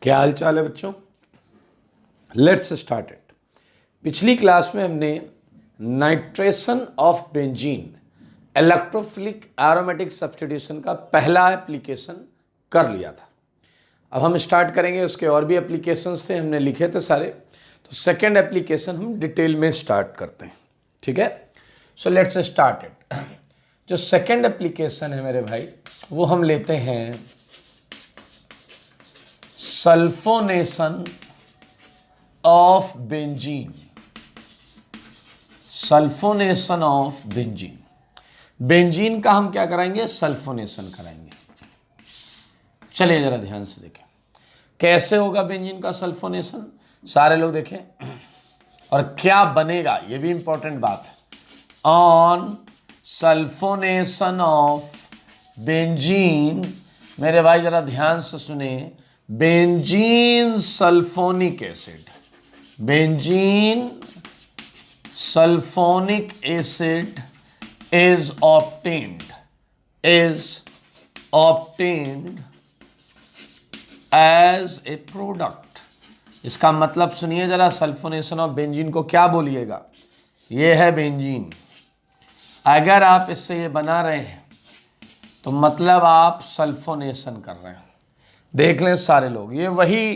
क्या हाल चाल है बच्चों। Let's start it. पिछली क्लास में हमने nitration of benzene electrophilic aromatic substitution का पहला एप्लीकेशन कर लिया था। अब हम स्टार्ट करेंगे, उसके और भी एप्लीकेशंस थे, हमने लिखे थे सारे। तो सेकेंड एप्लीकेशन हम डिटेल में स्टार्ट करते हैं, ठीक है। So let's start it. जो सेकेंड एप्लीकेशन है मेरे भाई, वो हम लेते हैं sulphonation of benzene. Sulphonation of benzene, benzene का हम क्या कराएंगे, सल्फोनेशन कराएंगे। चलिए जरा ध्यान से देखें कैसे होगा बेंजीन का सल्फोनेशन, सारे लोग देखें। और क्या बनेगा ये भी इंपॉर्टेंट बात है। ऑन सल्फोनेशन ऑफ बेंजीन, मेरे भाई जरा ध्यान से सुने, benzene sulphonic acid, benzene sulphonic acid is obtained as a product। इसका मतलब सुनिए जरा, सल्फोनेशन ऑफ बेंजीन को क्या बोलिएगा, ये है बेंजीन। अगर आप इससे ये बना रहे हैं तो मतलब आप सल्फोनेशन कर रहे हैं। देख लें सारे लोग, ये वही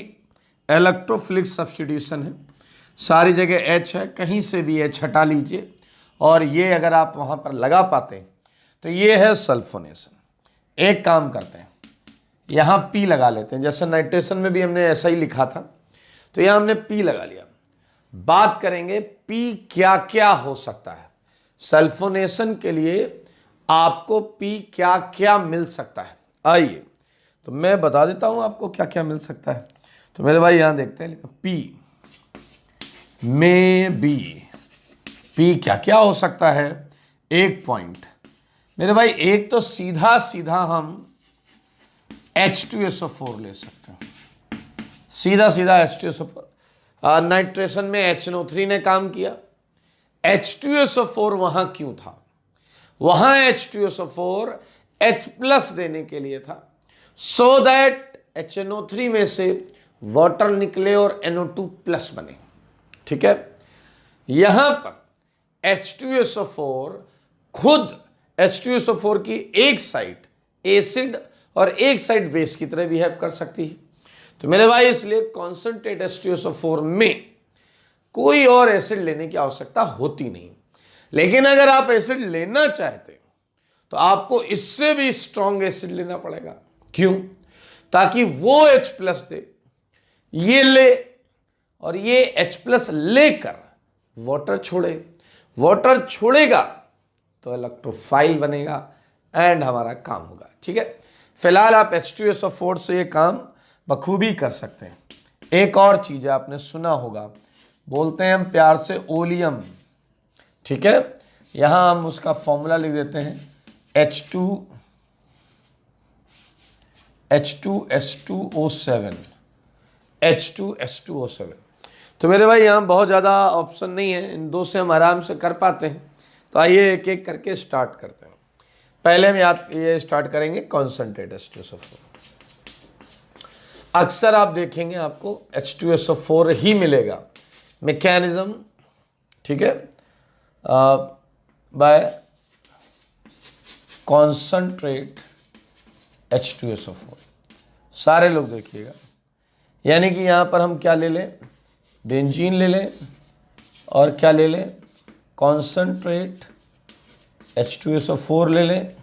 इलेक्ट्रोफिलिक सब्स्टिट्यूशन है, सारी जगह H है, कहीं से भी H हटा लीजिए और ये अगर आप वहाँ पर लगा पाते हैं तो ये है सल्फोनेशन। एक काम करते हैं, यहाँ P लगा लेते हैं, जैसे नाइट्रेशन में भी हमने ऐसा ही लिखा था, तो यहाँ हमने P लगा लिया। बात करेंगे P क्या क्या हो सकता है सल्फोनेशन के लिए, आपको P क्या क्या मिल सकता है। आइए तो मैं बता देता हूँ आपको क्या क्या मिल सकता है। तो मेरे भाई यहाँ देखते हैं, P में बी, P क्या क्या हो सकता है। एक पॉइंट मेरे भाई, एक तो सीधा सीधा हम H2SO4 ले सकते हैं, सीधा सीधा H2SO4। नाइट्रेशन में HNO3 ने काम किया, H2SO4 वहां क्यों था, वहां H2SO4 H+ देने के लिए था, सो दैट HNO3 में से वाटर निकले और NO2+ बने, ठीक है। यहां पर H2SO4 खुद H2SO4 की एक साइड एसिड और एक साइड बेस की तरह बिहेव कर सकती है। तो मेरे भाई इसलिए कॉन्सेंट्रेट H2SO4 में कोई और एसिड लेने की आवश्यकता होती नहीं। लेकिन अगर आप एसिड लेना चाहते तो आपको इससे भी स्ट्रॉन्ग एसिड लेना पड़ेगा। क्यों? ताकि वो H+ दे, ये ले और ये H+ लेकर वाटर छोड़े, वाटर छोड़ेगा तो इलेक्ट्रोफाइल बनेगा एंड हमारा काम होगा, ठीक है। फिलहाल आप H2SO4 से ये काम बखूबी कर सकते हैं। एक और चीज है, आपने सुना होगा, बोलते हैं हम प्यार से ओलियम, ठीक है। यहां हम उसका फॉर्मूला लिख देते हैं H2S2O7, H2S2O7। तो मेरे भाई यहाँ बहुत ज़्यादा ऑप्शन नहीं है, इन दो से हम आराम से कर पाते हैं। तो आइए एक एक करके स्टार्ट करते हैं। पहले हम ये स्टार्ट करेंगे कॉन्सेंट्रेट H2SO4। अक्सर आप देखेंगे आपको H2SO4 ही मिलेगा। मैकेनिज्म, ठीक है, बाय कॉन्सेंट्रेट H2SO4। सारे लोग देखिएगा, यानी कि यहाँ पर हम क्या ले लें, बेंजीन ले लें और क्या ले लें, कॉन्सेंट्रेट H2SO4 ले लें,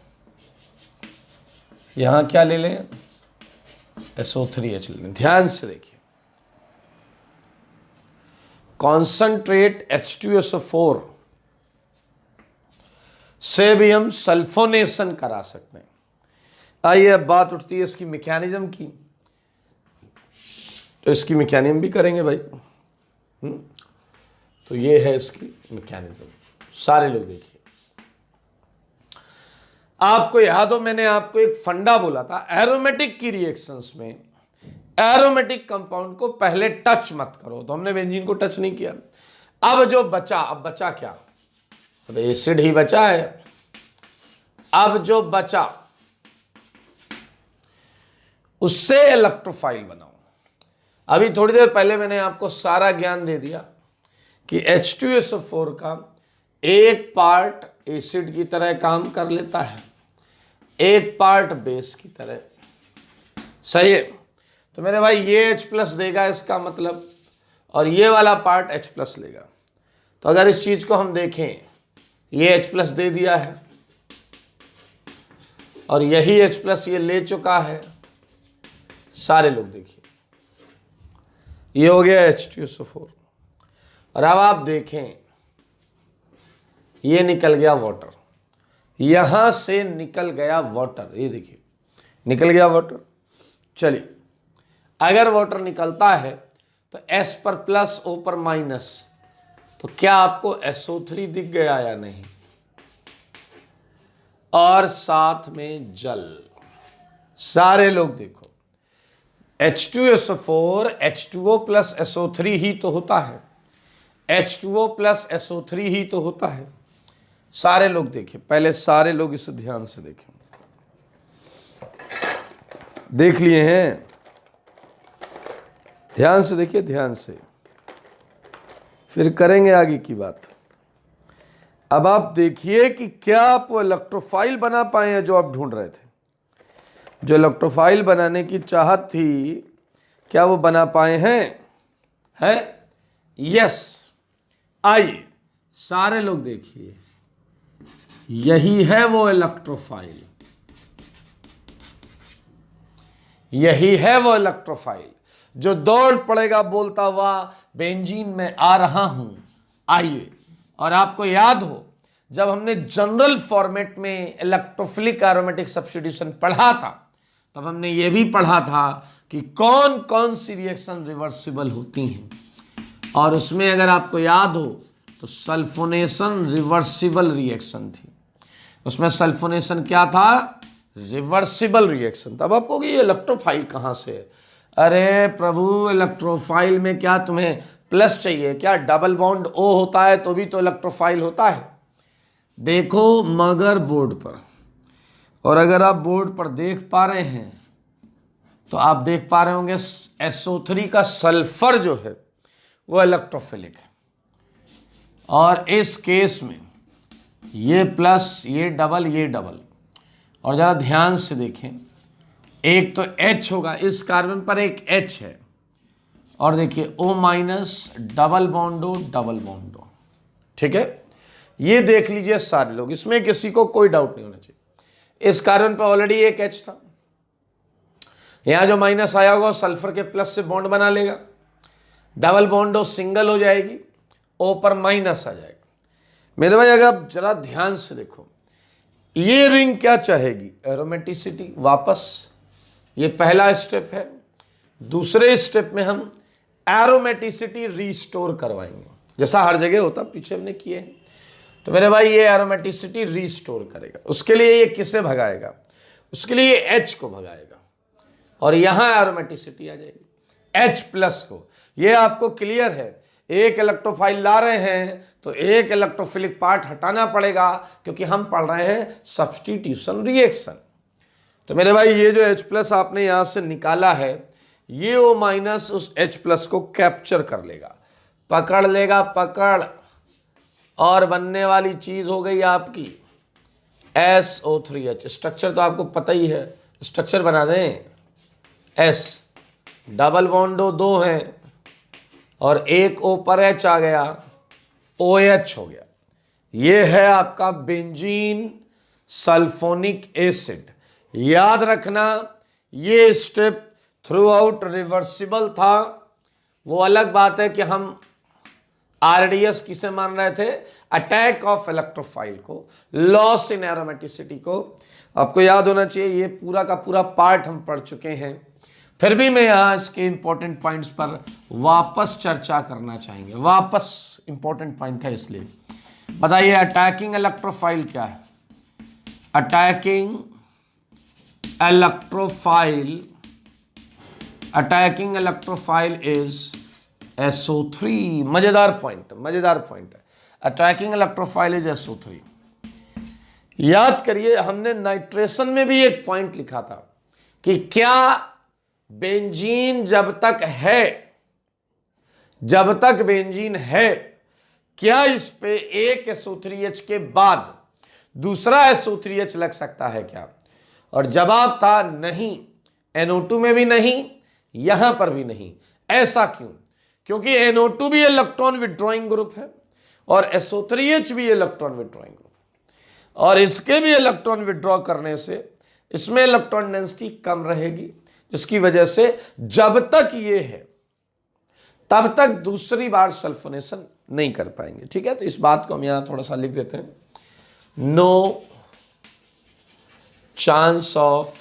यहाँ क्या ले लें, SO3H ले लें। ध्यान से देखिए, कॉन्सेंट्रेट H2SO4 से भी हम सल्फोनेशन करा सकते हैं। आइए अब बात उठती है इसकी मैकेनिज्म की, तो इसकी मैकेनिज्म भी करेंगे भाई। तो ये है इसकी मैकेनिज्म, सारे लोग देखिए। आपको याद हो, मैंने आपको एक फंडा बोला था, एरोमेटिक की रिएक्शंस में एरोमेटिक कंपाउंड को पहले टच मत करो। तो हमने बेंजीन को टच नहीं किया। अब जो बचा, अब बचा क्या, अब एसिड ही बचा है। अब जो बचा उससे इलेक्ट्रोफाइल बनाओ। अभी थोड़ी देर पहले मैंने आपको सारा ज्ञान दे दिया कि H2SO4 का एक पार्ट एसिड की तरह काम कर लेता है, एक पार्ट बेस की तरह। सही है। तो मेरे भाई ये H+ देगा इसका मतलब, और ये वाला पार्ट H+ लेगा। तो अगर इस चीज को हम देखें, ये H+ दे दिया है और यही H+ ये ले चुका है। सारे लोग देखिए, ये हो गया H2SO4। और अब आप देखें, ये निकल गया वाटर, यहां से निकल गया वाटर, ये देखिए निकल गया वाटर। चलिए, अगर वाटर निकलता है तो S पर प्लस, O पर माइनस, तो क्या आपको SO3 दिख गया या नहीं? और साथ में जल। सारे लोग देखो, H2SO4 H2O प्लस SO3 ही तो होता है, H2O प्लस SO3 ही तो होता है। सारे लोग देखें, पहले सारे लोग इसे ध्यान से देखें। देख लिए हैं? ध्यान से देखिए, ध्यान से, फिर करेंगे आगे की बात। अब आप देखिए कि क्या आप वो इलेक्ट्रोफाइल बना पाए हैं जो आप ढूंढ रहे थे। जो इलेक्ट्रोफाइल बनाने की चाहत थी, क्या वो बना पाए हैं? है? यस। आइए सारे लोग देखिए, यही है वो इलेक्ट्रोफाइल, यही है वो इलेक्ट्रोफाइल जो दौड़ पड़ेगा बोलता हुआ बेंजीन में आ रहा हूं। आइए, और आपको याद हो जब हमने जनरल फॉर्मेट में इलेक्ट्रोफिलिक एरोमेटिक सब्स्टिट्यूशन पढ़ा था, तब हमने ये भी पढ़ा था कि कौन कौन सी रिएक्शन रिवर्सिबल होती हैं। और उसमें अगर आपको याद हो तो सल्फोनेशन रिवर्सिबल रिएक्शन थी। उसमें सल्फोनेशन क्या था? Reversible reaction. तब आपको ये इलेक्ट्रोफाइल कहां से है? अरे प्रभु, इलेक्ट्रोफाइल में क्या तुम्हें प्लस चाहिए क्या? डबल बॉन्ड O होता है तो भी तो इलेक्ट्रोफाइल होता है। देखो मगर बोर्ड पर, और अगर आप बोर्ड पर देख पा रहे हैं तो आप देख पा रहे होंगे SO3 का सल्फर जो है वो इलेक्ट्रोफिलिक है। और इस केस में ये प्लस, ये डबल, ये डबल। और जरा ध्यान से देखें, एक तो H होगा, इस कार्बन पर एक H है, और देखिए O माइनस, डबल बॉन्डो, डबल बॉन्डो। ठीक है, ये देख लीजिए सारे लोग, इसमें किसी को कोई डाउट नहीं होना चाहिए। इस कार्बन पर ऑलरेडी एक H था, यहां जो माइनस आया होगा सल्फर के प्लस से बॉन्ड बना लेगा, डबल बॉन्डो सिंगल हो जाएगी, O पर माइनस आ जाएगा। मेरे भाई अगर आप जरा ध्यान से देखो, ये रिंग क्या चाहेगी? एरोमेटिसिटी वापस। ये पहला स्टेप है। दूसरे स्टेप में हम एरोमेटिसिटी रिस्टोर करवाएंगे, जैसा हर जगह होता पीछे हमने किए हैं। तो मेरे भाई ये एरोमेटिसिटी रिस्टोर करेगा। उसके लिए ये किसे भगाएगा? उसके लिए ये H को भगाएगा, और यहां एरोमेटिसिटी आ जाएगी H+ को। ये आपको क्लियर है? एक इलेक्ट्रोफाइल ला रहे हैं तो एक इलेक्ट्रोफिलिक पार्ट हटाना पड़ेगा, क्योंकि हम पढ़ रहे हैं सब्स्टिट्यूशन रिएक्शन। तो मेरे भाई ये जो H+ आपने यहां से निकाला है, ये O माइनस उस H+ को कैप्चर कर लेगा, पकड़ लेगा, पकड़, और बनने वाली चीज हो गई आपकी SO3H। स्ट्रक्चर तो आपको पता ही है, स्ट्रक्चर बना दें। S, डबल बॉन्डो 2 हैं, और एक O पर H आ गया, OH हो गया। ये है आपका बेंजीन सल्फोनिक एसिड। याद रखना, ये स्टेप थ्रू आउट रिवर्सिबल था। वो अलग बात है कि हम RDS किसे मान रहे थे? अटैक ऑफ इलेक्ट्रोफाइल को, लॉस इन एरोमेटिसिटी को। आपको याद होना चाहिए, ये पूरा का पूरा पार्ट हम पढ़ चुके हैं। फिर भी मैं यहां इसके इंपॉर्टेंट पॉइंट्स पर वापस चर्चा करना चाहेंगे। वापस इंपॉर्टेंट पॉइंट है, इसलिए बताइए अटैकिंग इलेक्ट्रोफाइल क्या है? Attacking electrophile is SO3। मजेदार पॉइंट, मजेदार पॉइंट है। Attacking electrophile is SO3। याद करिए, हमने नाइट्रेशन में भी एक पॉइंट लिखा था कि क्या बेंजीन जब तक बेंजीन है, क्या इस पे एक SO3H के बाद दूसरा SO3H लग सकता है क्या? और जवाब था नहीं, NO2 में भी नहीं, यहां पर भी नहीं। ऐसा क्यों? क्योंकि NO2 भी इलेक्ट्रॉन विड्रॉइंग ग्रुप है और SO3H भी इलेक्ट्रॉन विड्रॉइंग ग्रुप है, और इसके भी इलेक्ट्रॉन विड्रॉ करने से इसमें इलेक्ट्रॉन डेंसिटी कम रहेगी, जिसकी वजह से जब तक ये है तब तक दूसरी बार सल्फोनेशन नहीं कर पाएंगे। ठीक है, तो इस बात को हम यहां थोड़ा सा लिख देते हैं, नो चांस ऑफ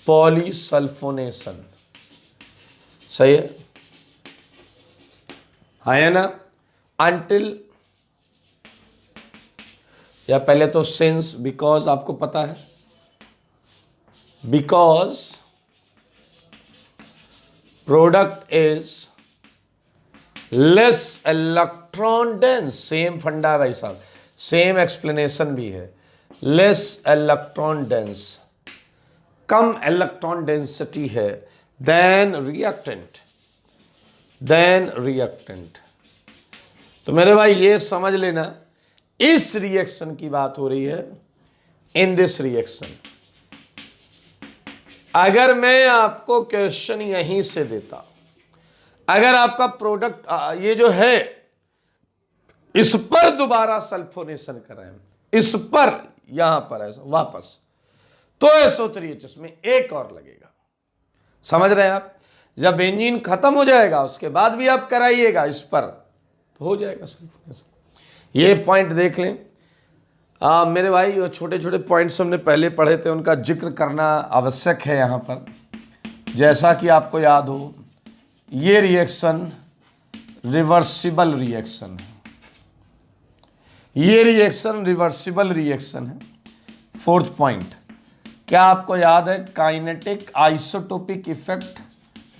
पॉलीसल्फोनेशन। सही है ना? अंटिल, या पहले तो सिंस, बिकॉज आपको पता है, because product is less electron dense. Same फंडा है भाई साहब, सेम एक्सप्लेनेशन भी है, लेस इलेक्ट्रॉन डेंस, कम इलेक्ट्रॉन डेंसिटी है देन रिएक्टेंट। तो मेरे भाई ये समझ लेना, इस रिएक्शन की बात हो रही है, इन दिस रिएक्शन। अगर मैं आपको क्वेश्चन यहीं से देता, अगर आपका प्रोडक्ट ये जो है इस पर दोबारा सल्फोनेशन कराएं, इस पर, यहां पर ऐसा वापस, तो SO3H में एक और लगेगा। समझ रहे हैं आप? जब बेंजीन खत्म हो जाएगा उसके बाद भी आप कराइएगा इस पर, तो हो जाएगा सल्फोनेशन। ये पॉइंट देख लें। मेरे भाई, वो छोटे छोटे पॉइंट्स हमने पहले पढ़े थे, उनका जिक्र करना आवश्यक है यहाँ पर। जैसा कि आपको याद हो, ये रिएक्शन रिवर्सिबल रिएक्शन है, ये रिएक्शन रिवर्सिबल रिएक्शन है। फोर्थ पॉइंट, क्या आपको याद है? काइनेटिक आइसोटोपिक इफेक्ट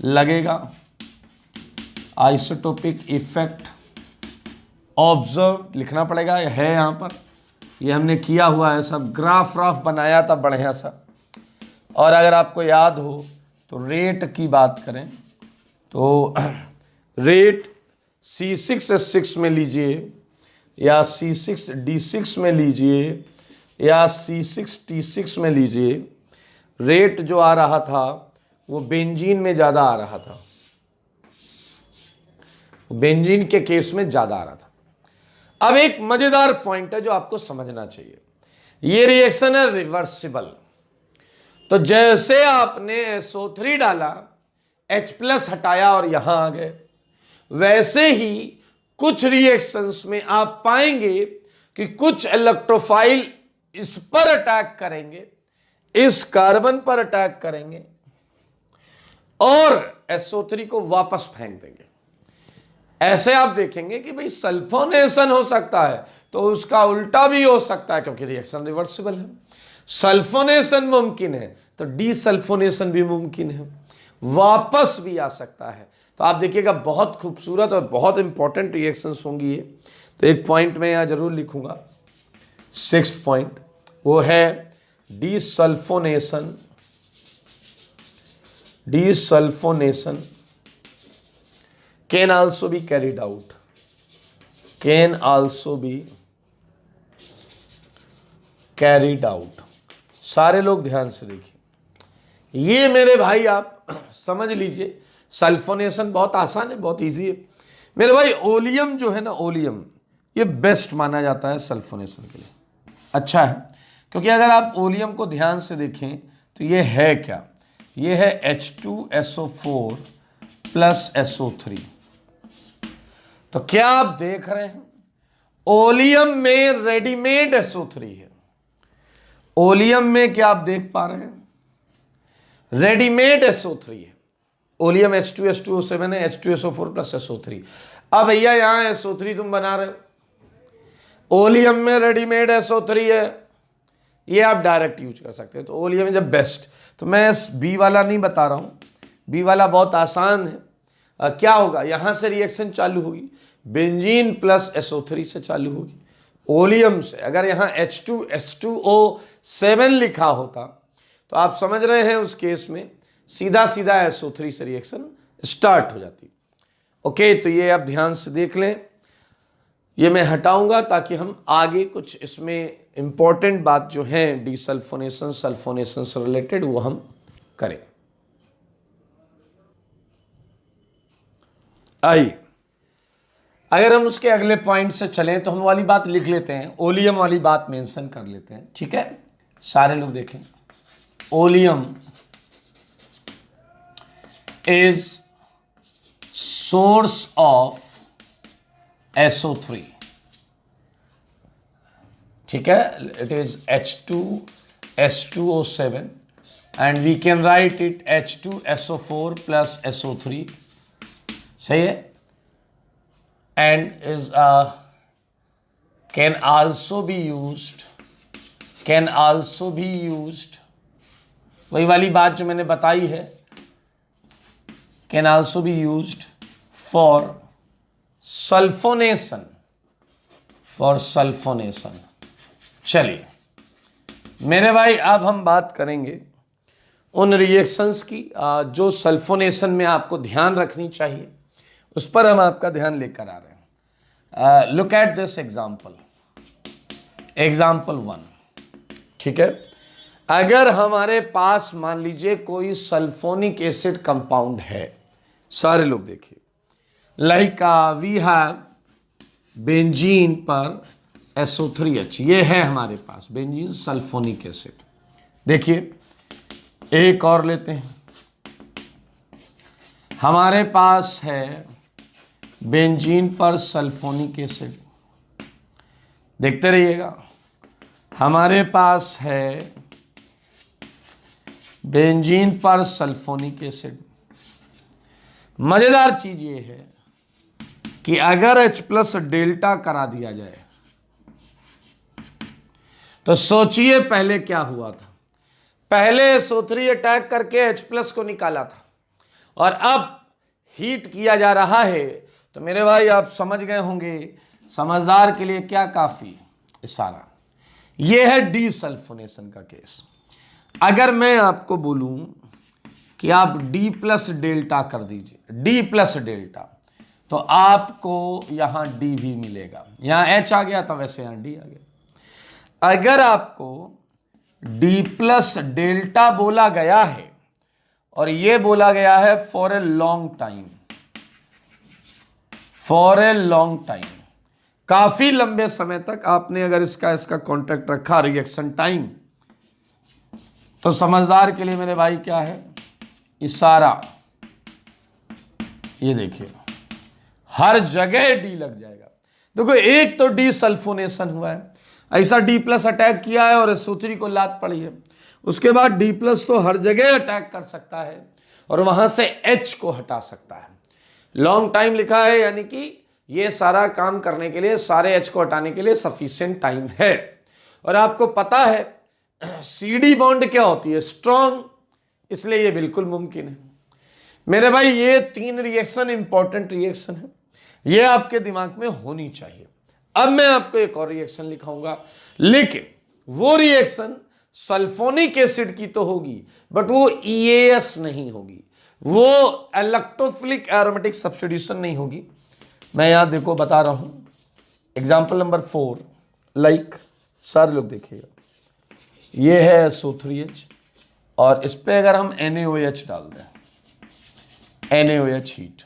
लगेगा, आइसोटोपिक इफेक्ट ऑब्जर्व लिखना पड़ेगा, है यहाँ पर, ये हमने किया हुआ है, सब ग्राफ व्राफ बनाया था बढ़िया सा। और अगर आपको याद हो तो रेट की बात करें तो रेट C6H6 में लीजिए, या C6D6 में लीजिए, या C6T6 में लीजिए, रेट जो आ रहा था वो बेंजीन में ज़्यादा आ रहा था, बेंजीन के केस में ज़्यादा आ रहा था। अब एक मजेदार पॉइंट है जो आपको समझना चाहिए, ये रिएक्शन है रिवर्सिबल। तो जैसे आपने SO3 डाला, H+ हटाया और यहां आ गए, वैसे ही कुछ रिएक्शंस में आप पाएंगे कि कुछ इलेक्ट्रोफाइल इस पर अटैक करेंगे, इस कार्बन पर अटैक करेंगे और SO3 को वापस फेंक देंगे। ऐसे आप देखेंगे कि भाई सल्फोनेशन हो सकता है, तो उसका उल्टा भी हो सकता है, क्योंकि रिएक्शन रिवर्सिबल है। सल्फोनेशन मुमकिन है तो डीसल्फोनेशन भी मुमकिन है, वापस भी आ सकता है। तो आप देखिएगा, बहुत खूबसूरत और बहुत इंपॉर्टेंट रिएक्शंस होंगी ये। तो एक पॉइंट मैं यहां जरूर लिखूंगा, 6th पॉइंट, वो है डीसल्फोनेशन। डीसल्फोनेशन can also be carried out, can also be carried out। सारे लोग ध्यान से देखिए, ये मेरे भाई आप समझ लीजिए, सल्फोनेशन बहुत आसान है, बहुत इजी है मेरे भाई। ओलियम जो है ना, ओलियम ये बेस्ट माना जाता है सल्फोनेशन के लिए, अच्छा है, क्योंकि अगर आप ओलियम को ध्यान से देखें तो ये है क्या, ये है H2SO4 प्लस SO3। तो क्या आप देख रहे हैं, ओलियम में रेडीमेड SO3 है, ओलियम में क्या आप देख पा रहे हैं, रेडीमेड SO3 है। ओलियम H2H2O7 है, H2SO4 प्लस SO3। अब भैया यहां SO3 तुम बना रहे हो, ओलियम में रेडीमेड SO3 है, ये आप डायरेक्ट यूज कर सकते हैं। तो ओलियम इज बेस्ट। तो मैं बी वाला नहीं बता रहा हूं, बी वाला बहुत आसान है। क्या होगा, यहां से रिएक्शन चालू होगी, बेंजीन प्लस SO3 से चालू होगी, ओलियम से। अगर यहां H2H2O7 लिखा होता तो आप समझ रहे हैं उस केस में सीधा सीधा SO3 से रिएक्शन स्टार्ट हो जाती। ओके, तो ये आप ध्यान से देख लें, ये मैं हटाऊंगा ताकि हम आगे कुछ इसमें इंपॉर्टेंट बात जो है डीसल्फोनेशन सल्फोनेशन से रिलेटेड वो हम करें। आइए, अगर हम उसके अगले पॉइंट से चलें तो हम वाली बात लिख लेते हैं, ओलियम वाली बात मेंशन कर लेते हैं। ठीक है, सारे लोग देखें, oleum is source of SO3। ठीक है, it is H2S2O7 and we can write it H2SO4 plus SO3। सही है, and is can also be used, वही वाली बात जो मैंने बताई है, can also be used for sulphonation. चलिए मेरे भाई, अब हम बात करेंगे उन रिएक्शंस की जो सल्फोनेशन में आपको ध्यान रखनी चाहिए, उस पर हम आपका ध्यान लेकर आ रहे हैं। Look at this example 1। ठीक है, अगर हमारे पास मान लीजिए कोई सल्फोनिक एसिड कंपाउंड है, सारे लोग देखिए, लाइक वी हैव बेंजीन पर SO3H, ये है हमारे पास बेंजीन सल्फोनिक एसिड। देखिए एक और लेते हैं, हमारे पास है बेंजीन पर सल्फोनिक एसिड, देखते रहिएगा, हमारे पास है बेंजीन पर सल्फोनिक एसिड। मजेदार चीज ये है कि अगर H+ डेल्टा करा दिया जाए तो सोचिए पहले क्या हुआ था। पहले SO3 अटैक करके H+ को निकाला था और अब हीट किया जा रहा है। तो मेरे भाई आप समझ गए होंगे, समझदार के लिए क्या काफी इशारा। यह है डीसल्फोनेशन का केस। अगर मैं आपको बोलूं कि आप D+ डेल्टा कर दीजिए, D+ डेल्टा, तो आपको यहां D भी मिलेगा। यहां H आ गया था, वैसे यहां D आ गया। अगर आपको D+ डेल्टा बोला गया है और यह बोला गया है फॉर ए लॉन्ग टाइम, काफी लंबे समय तक आपने अगर इसका कॉन्टेक्ट रखा, रिएक्शन टाइम, तो समझदार के लिए मेरे भाई क्या है इशारा। ये देखिए हर जगह D लग जाएगा। देखो एक तो डीसल्फोनेशन हुआ है, ऐसा D+ अटैक किया है और SO3 को लात पड़ी है। उसके बाद D+ तो हर जगह अटैक कर सकता है और वहां से H को हटा सकता है। लॉन्ग टाइम लिखा है, यानी कि ये सारा काम करने के लिए, सारे H को हटाने के लिए सफिशिएंट टाइम है। और आपको पता है CD बॉन्ड क्या होती है, स्ट्रॉन्ग, इसलिए ये बिल्कुल मुमकिन है। मेरे भाई ये 3 रिएक्शन इंपॉर्टेंट रिएक्शन है, ये आपके दिमाग में होनी चाहिए। अब मैं आपको एक और रिएक्शन लिखाऊंगा, लेकिन वो रिएक्शन सल्फोनिक एसिड की तो होगी, बट वो EAS नहीं होगी, वो इलेक्ट्रोफिलिक एरोमेटिक सब्स्टिट्यूशन नहीं होगी। मैं यहां देखो बता रहा हूं, एग्जाम्पल नंबर 4, लाइक सारे लोग देखिएगा, ये है SO3H और इस पे अगर हम NaOH डाल दें, NaOH हीट,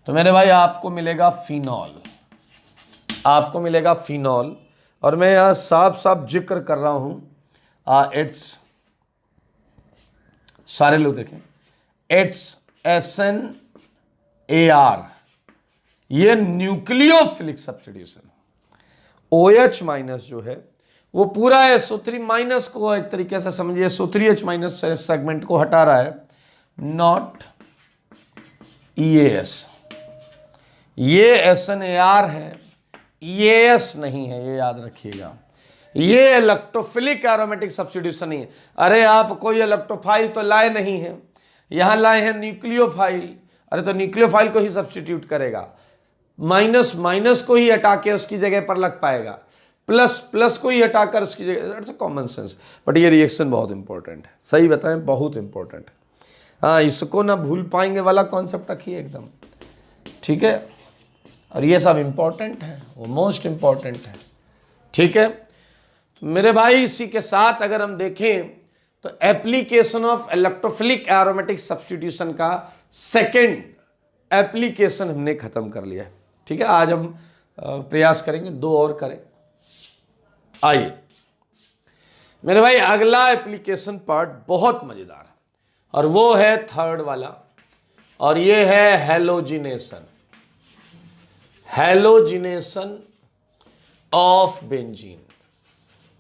तो मेरे भाई आपको मिलेगा फिनॉल, और मैं यहां साफ साफ जिक्र कर रहा हूं, इट्स, सारे लोग देखें, इट्स SNAR, ये न्यूक्लियोफिलिक सब्स्टिट्यूशन। OH- जो है वो पूरा SO3- को एक तरीके से समझिए, SO3H- सेगमेंट को हटा रहा है, नॉट EAS। ये SNAR है, EAS नहीं है, ये याद रखिएगा। ये इलेक्ट्रोफिलिक एरोमेटिक सब्स्टिट्यूशन नहीं है। अरे आप कोई इलेक्ट्रोफाइल तो लाए नहीं है, यहां लाए हैं न्यूक्लियोफाइल। अरे तो न्यूक्लियोफाइल को ही सब्स्टिट्यूट करेगा, माइनस को ही हटा के उसकी जगह पर लग पाएगा, प्लस को ही हटाकर उसकी जगह, it's a common sense. But ये रिएक्शन बहुत इंपॉर्टेंट है, सही बताएं, बहुत इंपॉर्टेंट है। हाँ, इसको ना भूल पाएंगे वाला कॉन्सेप्ट रखिए एकदम, ठीक है। और ये सब इंपॉर्टेंट है, वो मोस्ट इंपॉर्टेंट है, ठीक है। तो मेरे भाई इसी के साथ अगर हम देखें तो application of electrophilic aromatic substitution का सेकंड एप्लीकेशन हमने खत्म कर लिया है, ठीक है। आज हम प्रयास करेंगे 2 और करें। आइए मेरे भाई अगला एप्लीकेशन पार्ट बहुत मजेदार है और वो है थर्ड वाला, और ये है हैलोजिनेशन, हैलोजिनेशन ऑफ बेंजीन।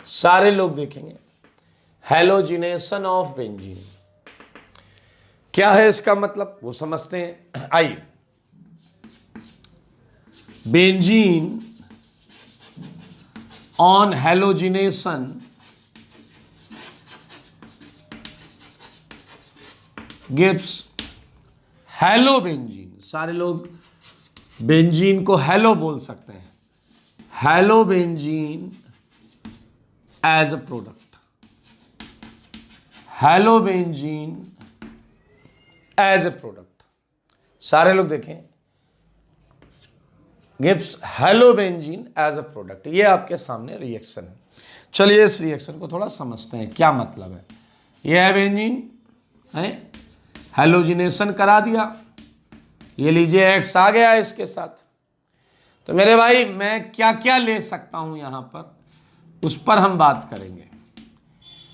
सारे लोग देखेंगे हैलोजिनेशन ऑफ बेंजीन क्या है, इसका मतलब वो समझते हैं। आइए, benzene on halogenation gives halo benzene. सारे लोग बेंजीन को हैलो बोल सकते हैं, halo benzene as a product, halo benzene as a product. सारे लोग देखें, gives halo benzene as a product. ये आपके सामने रिएक्शन है। चलिए इस रिएक्शन को थोड़ा समझते हैं क्या मतलब है। ये है बेंजीन है, हैलोजिनेशन करा दिया, ये लीजिए एक्स आ गया इसके साथ। तो मेरे भाई मैं क्या क्या ले सकता हूं यहां पर, उस पर हम बात करेंगे।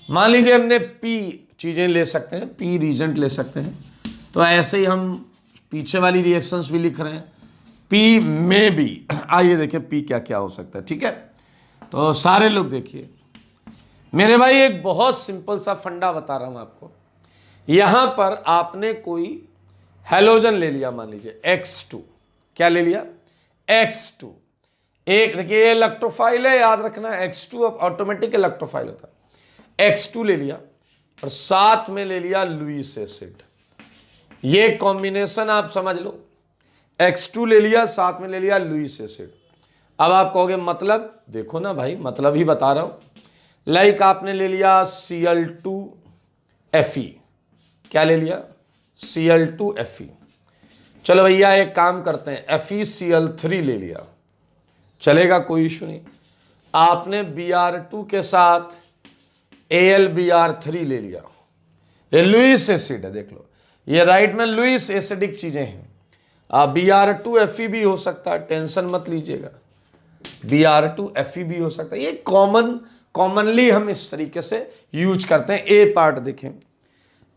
मान लीजिए हमने पी चीजें ले सकते हैं, पी रीजेंट ले सकते हैं, तो ऐसे ही हम पीछे वाली रिएक्शंस भी लिख रहे हैं, पी में भी। आइए देखिए पी क्या क्या हो सकता है, ठीक है। तो सारे लोग देखिए मेरे भाई, एक बहुत सिंपल सा फंडा बता रहा हूं आपको। यहां पर आपने कोई हैलोजन ले लिया, मान लीजिए X2, क्या ले लिया X2। एक देखिए ये इलेक्ट्रोफाइल है, याद रखना X2 ऑटोमेटिक इलेक्ट्रोफाइल होता है। X2 ले लिया और साथ में ले लिया लुईस एसिड। ये कॉम्बिनेशन आप समझ लो, X2 ले लिया साथ में ले लिया लुईस एसिड। अब आप कहोगे मतलब, देखो ना भाई मतलब ही बता रहा हूं। लाइक आपने ले लिया Cl2Fe, क्या ले लिया Cl2Fe। चलो भैया एक काम करते हैं, FeCl3 ले लिया, चलेगा कोई इशू नहीं। आपने Br2 के साथ AlBr3 ले लिया, ये लुईस एसिड है, देख लो ये राइट में लुईस एसिडिक चीजें हैं। Br2Fe भी हो सकता है, टेंशन मत लीजिएगा, Br2Fe भी हो सकता है। ये कॉमनली हम इस तरीके से यूज करते हैं। ए पार्ट देखें,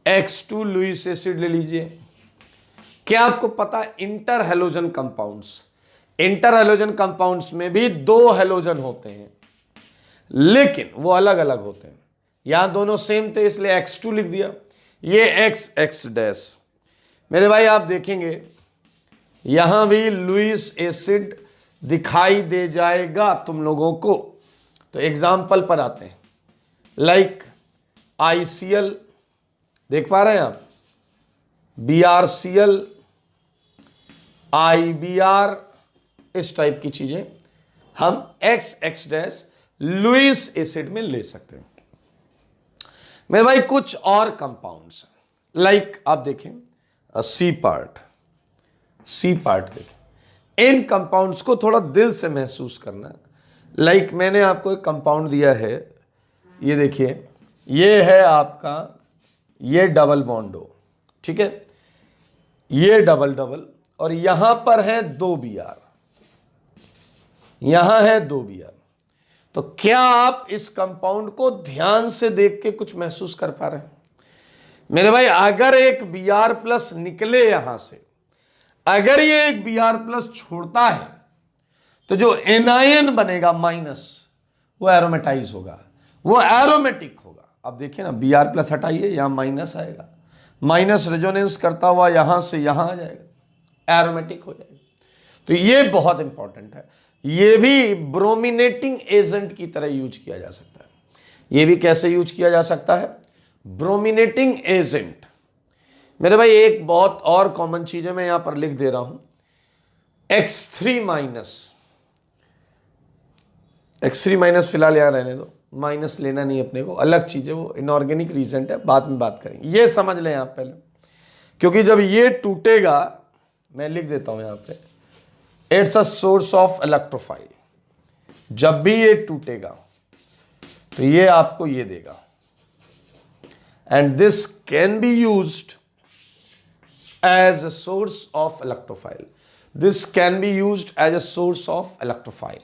X2 लुईस एसिड ले लीजिए। क्या आपको पता है inter halogen compounds, inter halogen compounds में भी 2 हैलोजन होते हैं, लेकिन वो अलग अलग होते हैं। यहां दोनों सेम थे इसलिए X2 लिख दिया, ये XX डैश। मेरे भाई आप देखेंगे यहां भी लुईस एसिड दिखाई दे जाएगा तुम लोगों को। तो एग्जाम्पल पर आते हैं, लाइक ICl देख पा रहे हैं आप, BrCl, IBr, इस टाइप की चीजें हम XX डैश लुईस एसिड में ले सकते हैं। मेरे भाई कुछ और कंपाउंड्स लाइक आप देखें सी पार्ट देखें। इन कंपाउंड्स को थोड़ा दिल से महसूस करना। लाइक मैंने आपको एक कंपाउंड दिया है, ये देखिए ये है आपका, ये डबल बॉन्डो, ठीक है, ये डबल डबल, और यहां पर है 2 Br, यहां है 2 Br। तो क्या आप इस कंपाउंड को ध्यान से देख के कुछ महसूस कर पा रहे हैं? मेरे भाई अगर एक Br प्लस निकले यहां से, अगर ये एक Br प्लस छोड़ता है तो जो एनायन बनेगा माइनस, वो एरोमेटाइज होगा, वो एरोमेटिक होगा। अब देखिए ना, Br प्लस हटाइए, यहां माइनस आएगा, माइनस रेजोनेंस करता हुआ यहां से यहां आ जाएगा, एरोमेटिक हो जाएगा। तो ये बहुत इंपॉर्टेंट है। ये भी ब्रोमिनेटिंग एजेंट की तरह यूज किया जा सकता है। ये भी कैसे यूज किया जा सकता है? ब्रोमिनेटिंग एजेंट। मेरे भाई एक बहुत और कॉमन चीज है, मैं यहां पर लिख दे रहा हूं, X3 माइनस फिलहाल यहां रहने दो, माइनस लेना नहीं अपने को, अलग चीज है वो, इनऑर्गेनिक रीजेंट है, बाद में बात करेंगे। ये समझ लें आप पहले, क्योंकि जब ये टूटेगा, मैं लिख देता हूं यहां पे, it's a source of electrophile. जब भी ये टूटेगा तो ये आपको ये देगा, and this can be used as a source of electrophile. This can be used as a source of electrophile.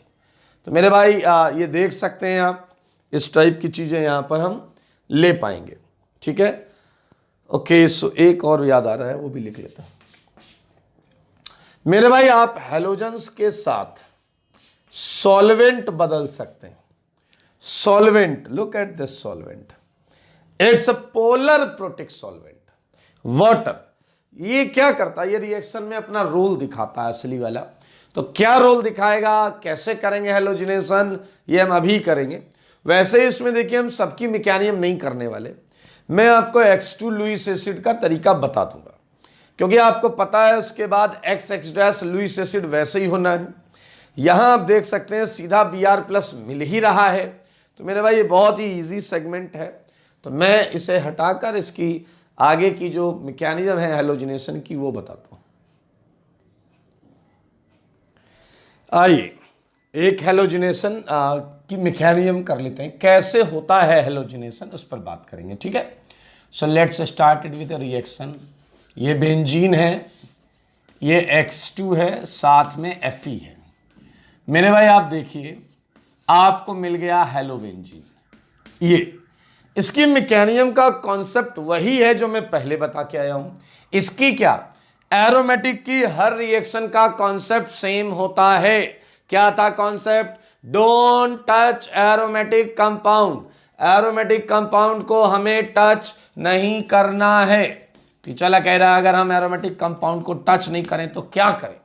तो मेरे भाई ये देख सकते हैं आप, इस टाइप की चीजें यहां पर हम ले पाएंगे। ठीक है, ओके। सो एक और याद आ रहा है, वो भी लिख लेता हूं मेरे भाई। आप हैलोजेंस के साथ सॉल्वेंट बदल सकते हैं। Solvent, look at this solvent, it's a polar protic solvent, water. ये क्या करता है, ये रिएक्शन में अपना रोल दिखाता है असली वाला। तो क्या रोल दिखाएगा, कैसे करेंगे हैलोजिनेशन, ये हम अभी करेंगे। वैसे ही इसमें देखिए हम सबकी मैकेनिज्म नहीं करने वाले, मैं आपको X2 लुईस एसिड का तरीका बता दूंगा, क्योंकि आपको पता है उसके बाद XX' लुईस एसिड वैसे ही होना है। यहां आप देख सकते हैं सीधा Br+ मिल ही रहा है। तो मेरे भाई ये बहुत ही इजी सेगमेंट है, तो मैं इसे हटाकर इसकी आगे की जो मैकेनिज्म है हैलोजिनेशन की वो बताता हूं। आइए एक हैलोजिनेशन की मैकेनिज्म कर लेते हैं, कैसे होता है हैलोजिनेशन उस पर बात करेंगे। ठीक है, so let's start it with a reaction. ये बेंजीन है, ये X2 है, साथ में Fe है। मेरे भाई आप देखिए, आपको मिल गया हेलोबेंजीन। ये इसकी मैकेनिज्म का कॉन्सेप्ट वही है जो मैं पहले बता के आया हूं। इसकी क्या, एरोमेटिक की हर रिएक्शन का कॉन्सेप्ट सेम होता है। क्या था concept, don't touch aromatic compound. Aromatic compound को हमें टच नहीं करना है। टीचर कह रहा है अगर हम एरोमेटिक कंपाउंड को टच नहीं करें तो क्या करें।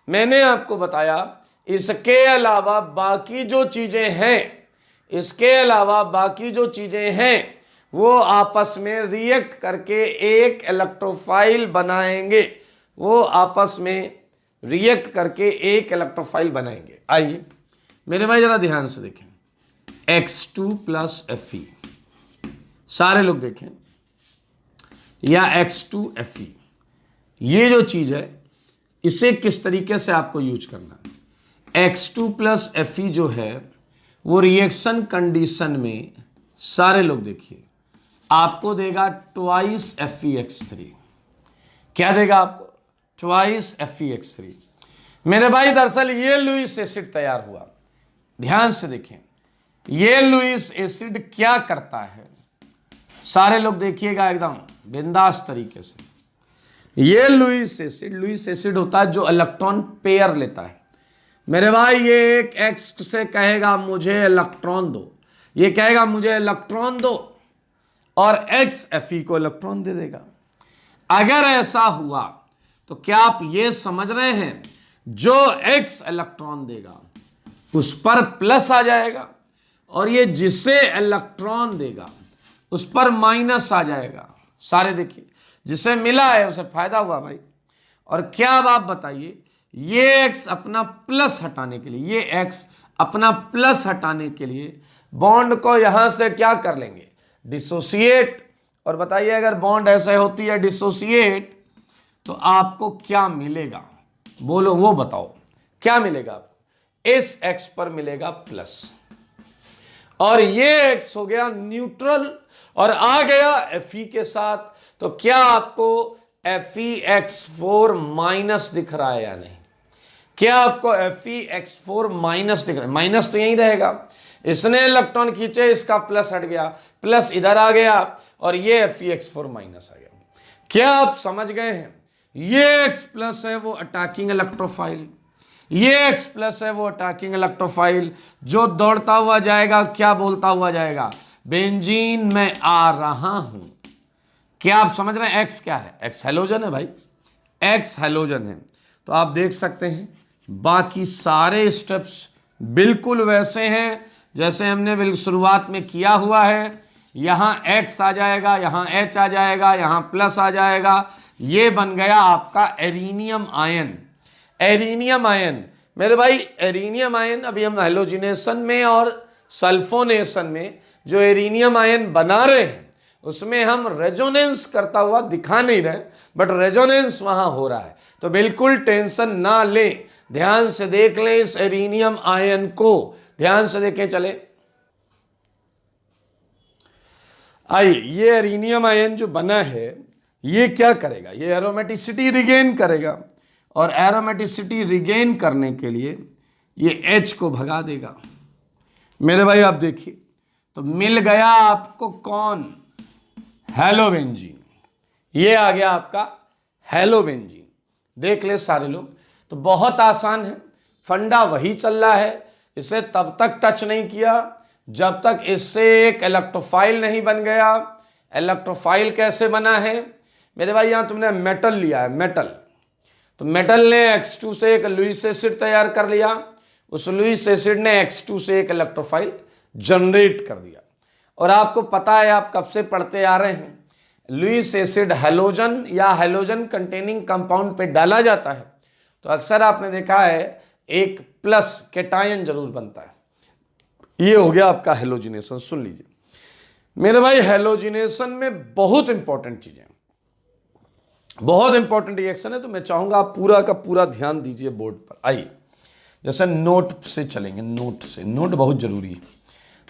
मैंने आपको बताया इसके अलावा बाकी जो चीजें हैं, इसके अलावा बाकी जो चीजें हैं वो आपस में रिएक्ट करके एक इलेक्ट्रोफाइल बनाएंगे। वो आपस में रिएक्ट करके एक इलेक्ट्रोफाइल बनाएंगे। आइए मेरे भाई जरा ध्यान से देखें, X2 + Fe, सारे लोग देखें, या X2 Fe, ये जो चीज है इसे किस तरीके से आपको यूज करना है। X2 + Fe जो है वो रिएक्शन कंडीशन में, सारे लोग देखिए, आपको देगा ट्वाइस FeX3। क्या देगा आपको, ट्वाइस FeX3। मेरे भाई दरअसल ये लुईस एसिड तैयार हुआ, ध्यान से देखें, ये लुईस एसिड क्या करता है, सारे लोग देखिएगा एकदम बिंदास तरीके से। ये लुईस एसिड होता है जो इलेक्ट्रॉन पेयर लेता है। मेरे भाई ये एक X से कहेगा मुझे इलेक्ट्रॉन दो, ये कहेगा मुझे इलेक्ट्रॉन दो, और X Fe को इलेक्ट्रॉन दे देगा। अगर ऐसा हुआ तो क्या आप ये समझ रहे हैं, जो X इलेक्ट्रॉन देगा उस पर प्लस आ जाएगा, और ये जिसे इलेक्ट्रॉन देगा उस पर माइनस आ जाएगा। सारे देखिए, जिसे मिला है उसे फायदा हुआ भाई। और क्या अब आप बताइए, ये X अपना प्लस हटाने के लिए, ये X अपना प्लस हटाने के लिए बॉन्ड को यहां से क्या कर लेंगे, डिसोसिएट। और बताइए अगर बॉन्ड ऐसे होती है डिसोसिएट तो आपको क्या मिलेगा, बोलो वो बताओ क्या मिलेगा आपको। इस X पर मिलेगा प्लस, और ये X हो गया न्यूट्रल और आ गया Fe के साथ। तो क्या आपको FeX4 माइनस दिख रहा है या नहीं, क्या आपको FeX4 माइनस दिख रहा है, माइनस तो यहीं रहेगा। इसने इलेक्ट्रॉन खींचे, इसका प्लस हट गया, प्लस इधर आ गया, और ये FeX4 माइनस आ गया। क्या आप समझ गए हैं, ये X+ है वो अटैकिंग इलेक्ट्रोफाइल, ये X+ है वो अटैकिंग इलेक्ट्रोफाइल, जो दौड़ता हुआ जाएगा क्या बोलता हुआ जाएगा, बेंजीन में आ रहा हूं। क्या आप समझ रहे हैं, X क्या है, X हैलोजन है भाई, X हैलोजन है। तो आप देख सकते हैं बाकी सारे स्टेप्स बिल्कुल वैसे हैं जैसे हमने शुरुआत में किया हुआ है। यहां X आ जाएगा, यहां H आ जाएगा, यहां प्लस आ जाएगा, ये बन गया आपका एरीनियम आयन। एरीनियम आयन मेरे भाई, एरीनियम आयन अभी हम हैलोजिनेशन में और सल्फोनेशन में जो एरीनियम आयन बना रहे हैं उसमें हम रेजोनेंस करता हुआ दिखा नहीं रहे, बट रेजोनेंस वहां हो रहा है। तो बिल्कुल टेंशन ना लें, ध्यान से देख लें इस एरिनियम आयन को, ध्यान से देखें। चले आइए, ये एरिनियम आयन जो बना है ये क्या करेगा, ये एरोमेटिसिटी रिगेन करेगा, और एरोमेटिसिटी रिगेन करने के लिए ये H को भगा देगा। मेरे भाई आप देखिए, तो मिल गया आपको कौन, हेलोबेंजीन। ये आ गया आपका हेलोबेंजीन। देख ले सारे लोग, तो बहुत आसान है, फंडा वही चल रहा है। इसे तब तक टच नहीं किया जब तक इससे एक इलेक्ट्रोफाइल नहीं बन गया। इलेक्ट्रोफाइल कैसे बना है मेरे भाई, यहां तुमने मेटल लिया है, मेटल, तो मेटल ने X2 से एक लुईस एसिड तैयार कर लिया, उस लुईस एसिड ने X2 से एक इलेक्ट्रोफाइल जनरेट कर दिया। और आपको पता है, आप कब से पढ़ते आ रहे हैं, लुईस एसिड हैलोजन या हैलोजन कंटेनिंग कंपाउंड पे डाला जाता है तो अक्सर आपने देखा है एक प्लस कैटायन जरूर बनता है। ये हो गया आपका हैलोजिनेशन। सुन लीजिए मेरे भाई, हैलोजिनेशन में बहुत इंपॉर्टेंट चीजें, बहुत इंपॉर्टेंट रिएक्शन है, तो मैं चाहूंगा आप पूरा का पूरा ध्यान दीजिए बोर्ड पर। आइए, जैसे नोट से चलेंगे, नोट से, नोट बहुत जरूरी है।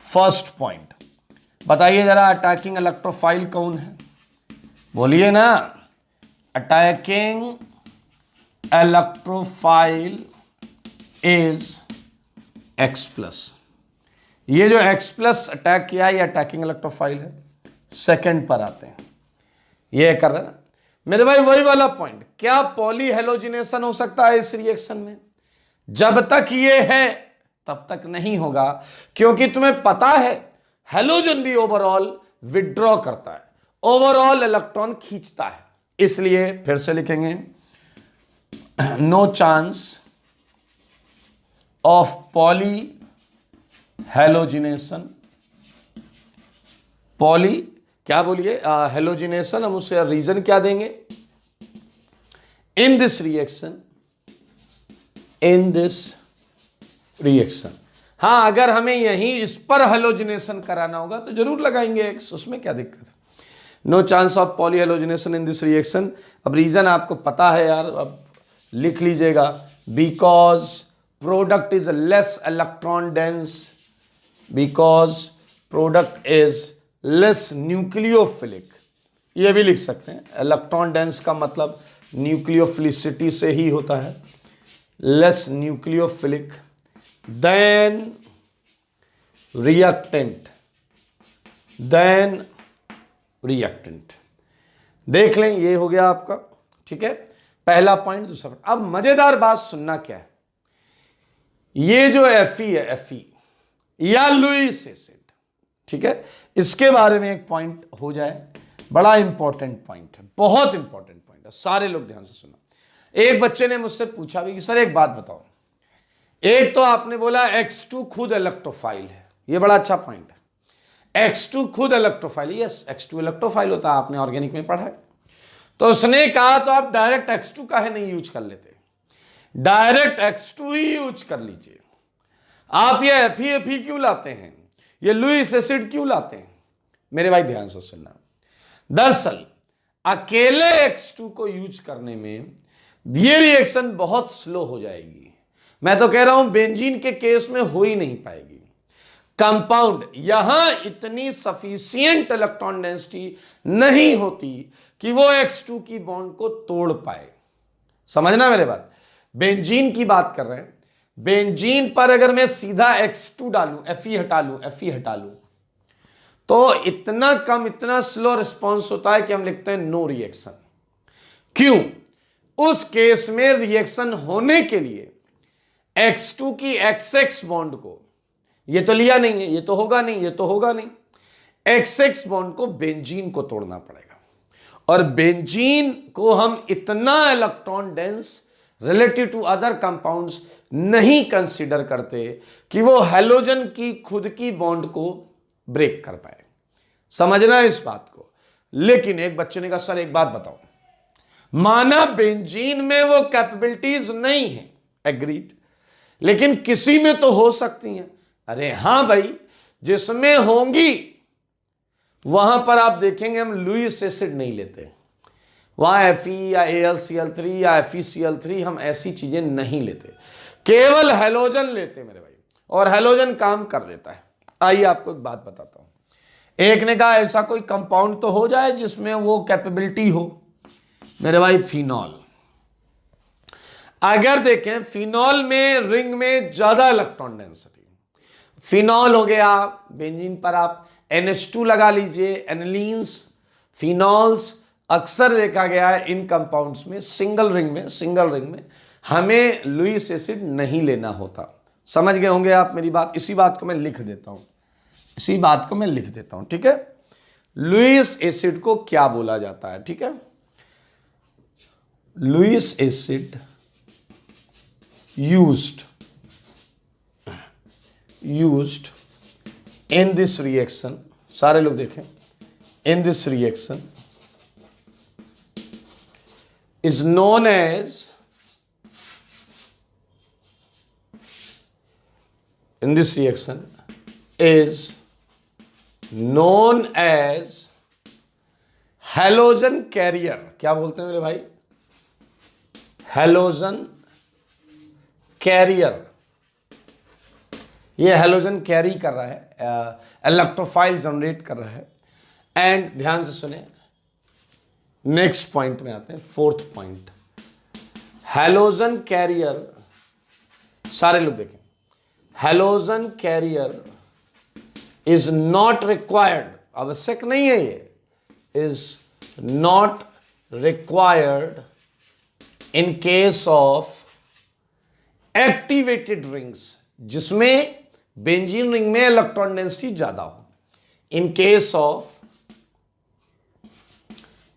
फर्स्ट पॉइंट बताइए जरा, अटैकिंग इलेक्ट्रोफाइल कौन है, बोलिए ना। Attacking electrophile is X+। ये जो X+ अटैक किया है ये अटैकिंग इलेक्ट्रोफाइल है। सेकंड पर आते हैं, ये कर रहे हैं ना मेरे भाई, वही वाला पॉइंट, क्या पॉली हेलोजिनेशन हो सकता है इस रिएक्शन में? जब तक ये है तब तक नहीं होगा, क्योंकि तुम्हें पता है हेलोजन भी ओवरऑल विड्रॉ करता है, ओवरऑल इलेक्ट्रॉन खींचता है। इसलिए फिर से लिखेंगे, no chance of poly halogenation, poly क्या बोलिए, हेलोजिनेशन, हम उसे रीजन क्या देंगे, in this reaction, in this reaction. हाँ, अगर हमें यहीं इस पर हेलोजिनेशन कराना होगा तो जरूर लगाएंगे X, उसमें क्या दिक्कत है। No chance of poly halogenation in this reaction. अब रीजन आपको पता है यार, अब लिख लीजिएगा, because product is less electron dense, because product is less nucleophilic. ये भी लिख सकते हैं, इलेक्ट्रॉन डेंस का मतलब न्यूक्लियोफिलिसिटी से ही होता है, less nucleophilic than reactant, than reactant. देख लें, ये हो गया आपका, ठीक है, पहला पॉइंट। दूसरा पॉइंट, अब मजेदार बात सुनना क्या है, ये जो Fe है, Fe या लुईस एसिड, ठीक है, इसके बारे में एक पॉइंट हो जाए, बड़ा इंपॉर्टेंट पॉइंट है, बहुत इंपॉर्टेंट पॉइंट है, सारे लोग ध्यान से सुना। एक बच्चे ने मुझसे पूछा भी कि सर एक बात बताओ, एक तो आपने बोला X2 खुद इलेक्ट्रोफाइल है, ये बड़ा अच्छा पॉइंट है, X2 खुद इलेक्ट्रोफाइल, यस X2 इलेक्ट्रोफाइल होता है, आपने ऑर्गेनिक में पढ़ा है। तो उसने कहा तो आप डायरेक्ट X2 काहे नहीं यूज कर लेते, डायरेक्ट X2 ही यूज कर लीजिए। आप ये Fe क्यों लाते हैं, ये लुईस एसिड क्यों लाते हैं? मेरे भाई ध्यान से सुनना, दरअसल अकेले X2 को यूज करने में ये रिएक्शन बहुत स्लो हो जाएगी। मैं तो कह रहा हूं बेंजीन के केस में हो ही नहीं पाएगी। कंपाउंड यहां इतनी सफिशिएंट इलेक्ट्रॉन डेंसिटी नहीं होती कि वो X2 की बॉन्ड को तोड़ पाए। समझना मेरे बात, बेंजीन की बात कर रहे हैं, बेंजीन पर अगर मैं सीधा X2 डालूं, Fe हटा लूं तो इतना कम, इतना स्लो रिस्पॉन्स होता है कि हम लिखते हैं नो रिएक्शन। क्यों? उस केस में रिएक्शन होने के लिए X2 की XX बॉन्ड को, ये तो लिया नहीं है, ये तो होगा नहीं, ये तो होगा नहीं, XX बॉन्ड को बेंजीन को तोड़ना पड़ेगा। और बेंजीन को हम इतना electron dense relative to other compounds नहीं कंसीडर करते कि वो हैलोजन की खुद की बॉन्ड को ब्रेक कर पाए। समझना इस बात को। लेकिन एक बच्चे ने कहा सर एक बात बताओ, माना बेंजीन में वो कैपेबिलिटीज नहीं है, एग्रीड, लेकिन किसी में तो हो सकती हैं। अरे हां भाई, जिसमें होंगी वहां पर आप देखेंगे हम लुईस एसिड नहीं लेते, वहां Fe या AlCl3 या FeCl3 हम ऐसी चीजें नहीं लेते, केवल हैलोजन लेते मेरे भाई, और हैलोजन काम कर देता है। आइए आपको एक बात बताता हूं। एक ने कहा ऐसा कोई कंपाउंड तो हो जाए जिसमें वो कैपेबिलिटी हो, मेरे भाई फिनॉल। अगर देखें फिनॉल में रिंग में ज्यादा इलेक्ट्रॉन डेंसिटी, फिनॉल हो गया, बेंजीन पर आप NH2 लगा लीजिए, एनिलीन्स, फिनॉल्स, अक्सर देखा गया है इन कंपाउंड्स में सिंगल रिंग में हमें लुईस एसिड नहीं लेना होता। समझ गए होंगे आप मेरी बात। इसी बात को मैं लिख देता हूं, ठीक है। लुईस एसिड को क्या बोला जाता है, ठीक है। Lewis acid used in this reaction, सारे लोग देखें, in this reaction is known as, in this reaction is known as halogen carrier। क्या बोलते हैं मेरे भाई? Halogen carrier. ये हैलोजन कैरी कर रहा है, इलेक्ट्रोफाइल जनरेट कर रहा है। एंड ध्यान से सुने, नेक्स्ट पॉइंट में आते हैं, फोर्थ पॉइंट। हैलोजन कैरियर, सारे लोग देखें, halogen carrier is not required, आवश्यक नहीं है, ये is not required in case of activated rings, जिसमें बेंजीन रिंग में इलेक्ट्रॉन डेंसिटी ज्यादा हो। इन केस ऑफ,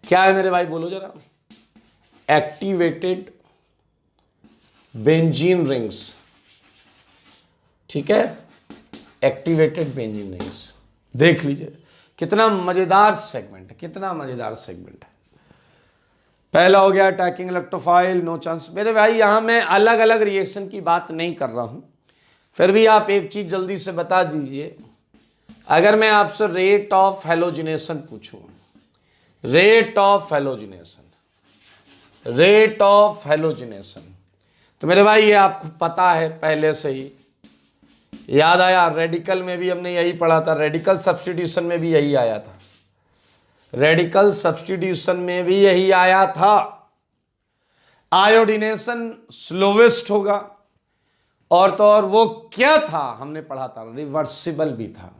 क्या है मेरे भाई, बोलो जरा, एक्टिवेटेड बेंजीन रिंग्स, ठीक है, एक्टिवेटेड बेंजीन रिंग्स। देख लीजिए कितना मजेदार सेगमेंट है, कितना मजेदार सेगमेंट है। पहला हो गया अटैकिंग इलेक्ट्रोफाइल, नो चांस। मेरे भाई यहां मैं अलग अलग रिएक्शन की बात नहीं कर रहा हूं, फिर भी आप एक चीज जल्दी से बता दीजिए। अगर मैं आपसे रेट ऑफ हैलोजिनेशन पूछूं, रेट ऑफ हैलोजिनेशन, तो मेरे भाई ये आपको पता है पहले से ही, याद आया। रेडिकल में भी हमने यही पढ़ा था, रेडिकल सब्स्टिट्यूशन में भी यही आया था, रेडिकल सब्स्टिट्यूशन में भी यही आया था। आयोडिनेशन स्लोवेस्ट होगा, और तो और वो क्या था हमने पढ़ा था, रिवर्सिबल भी था।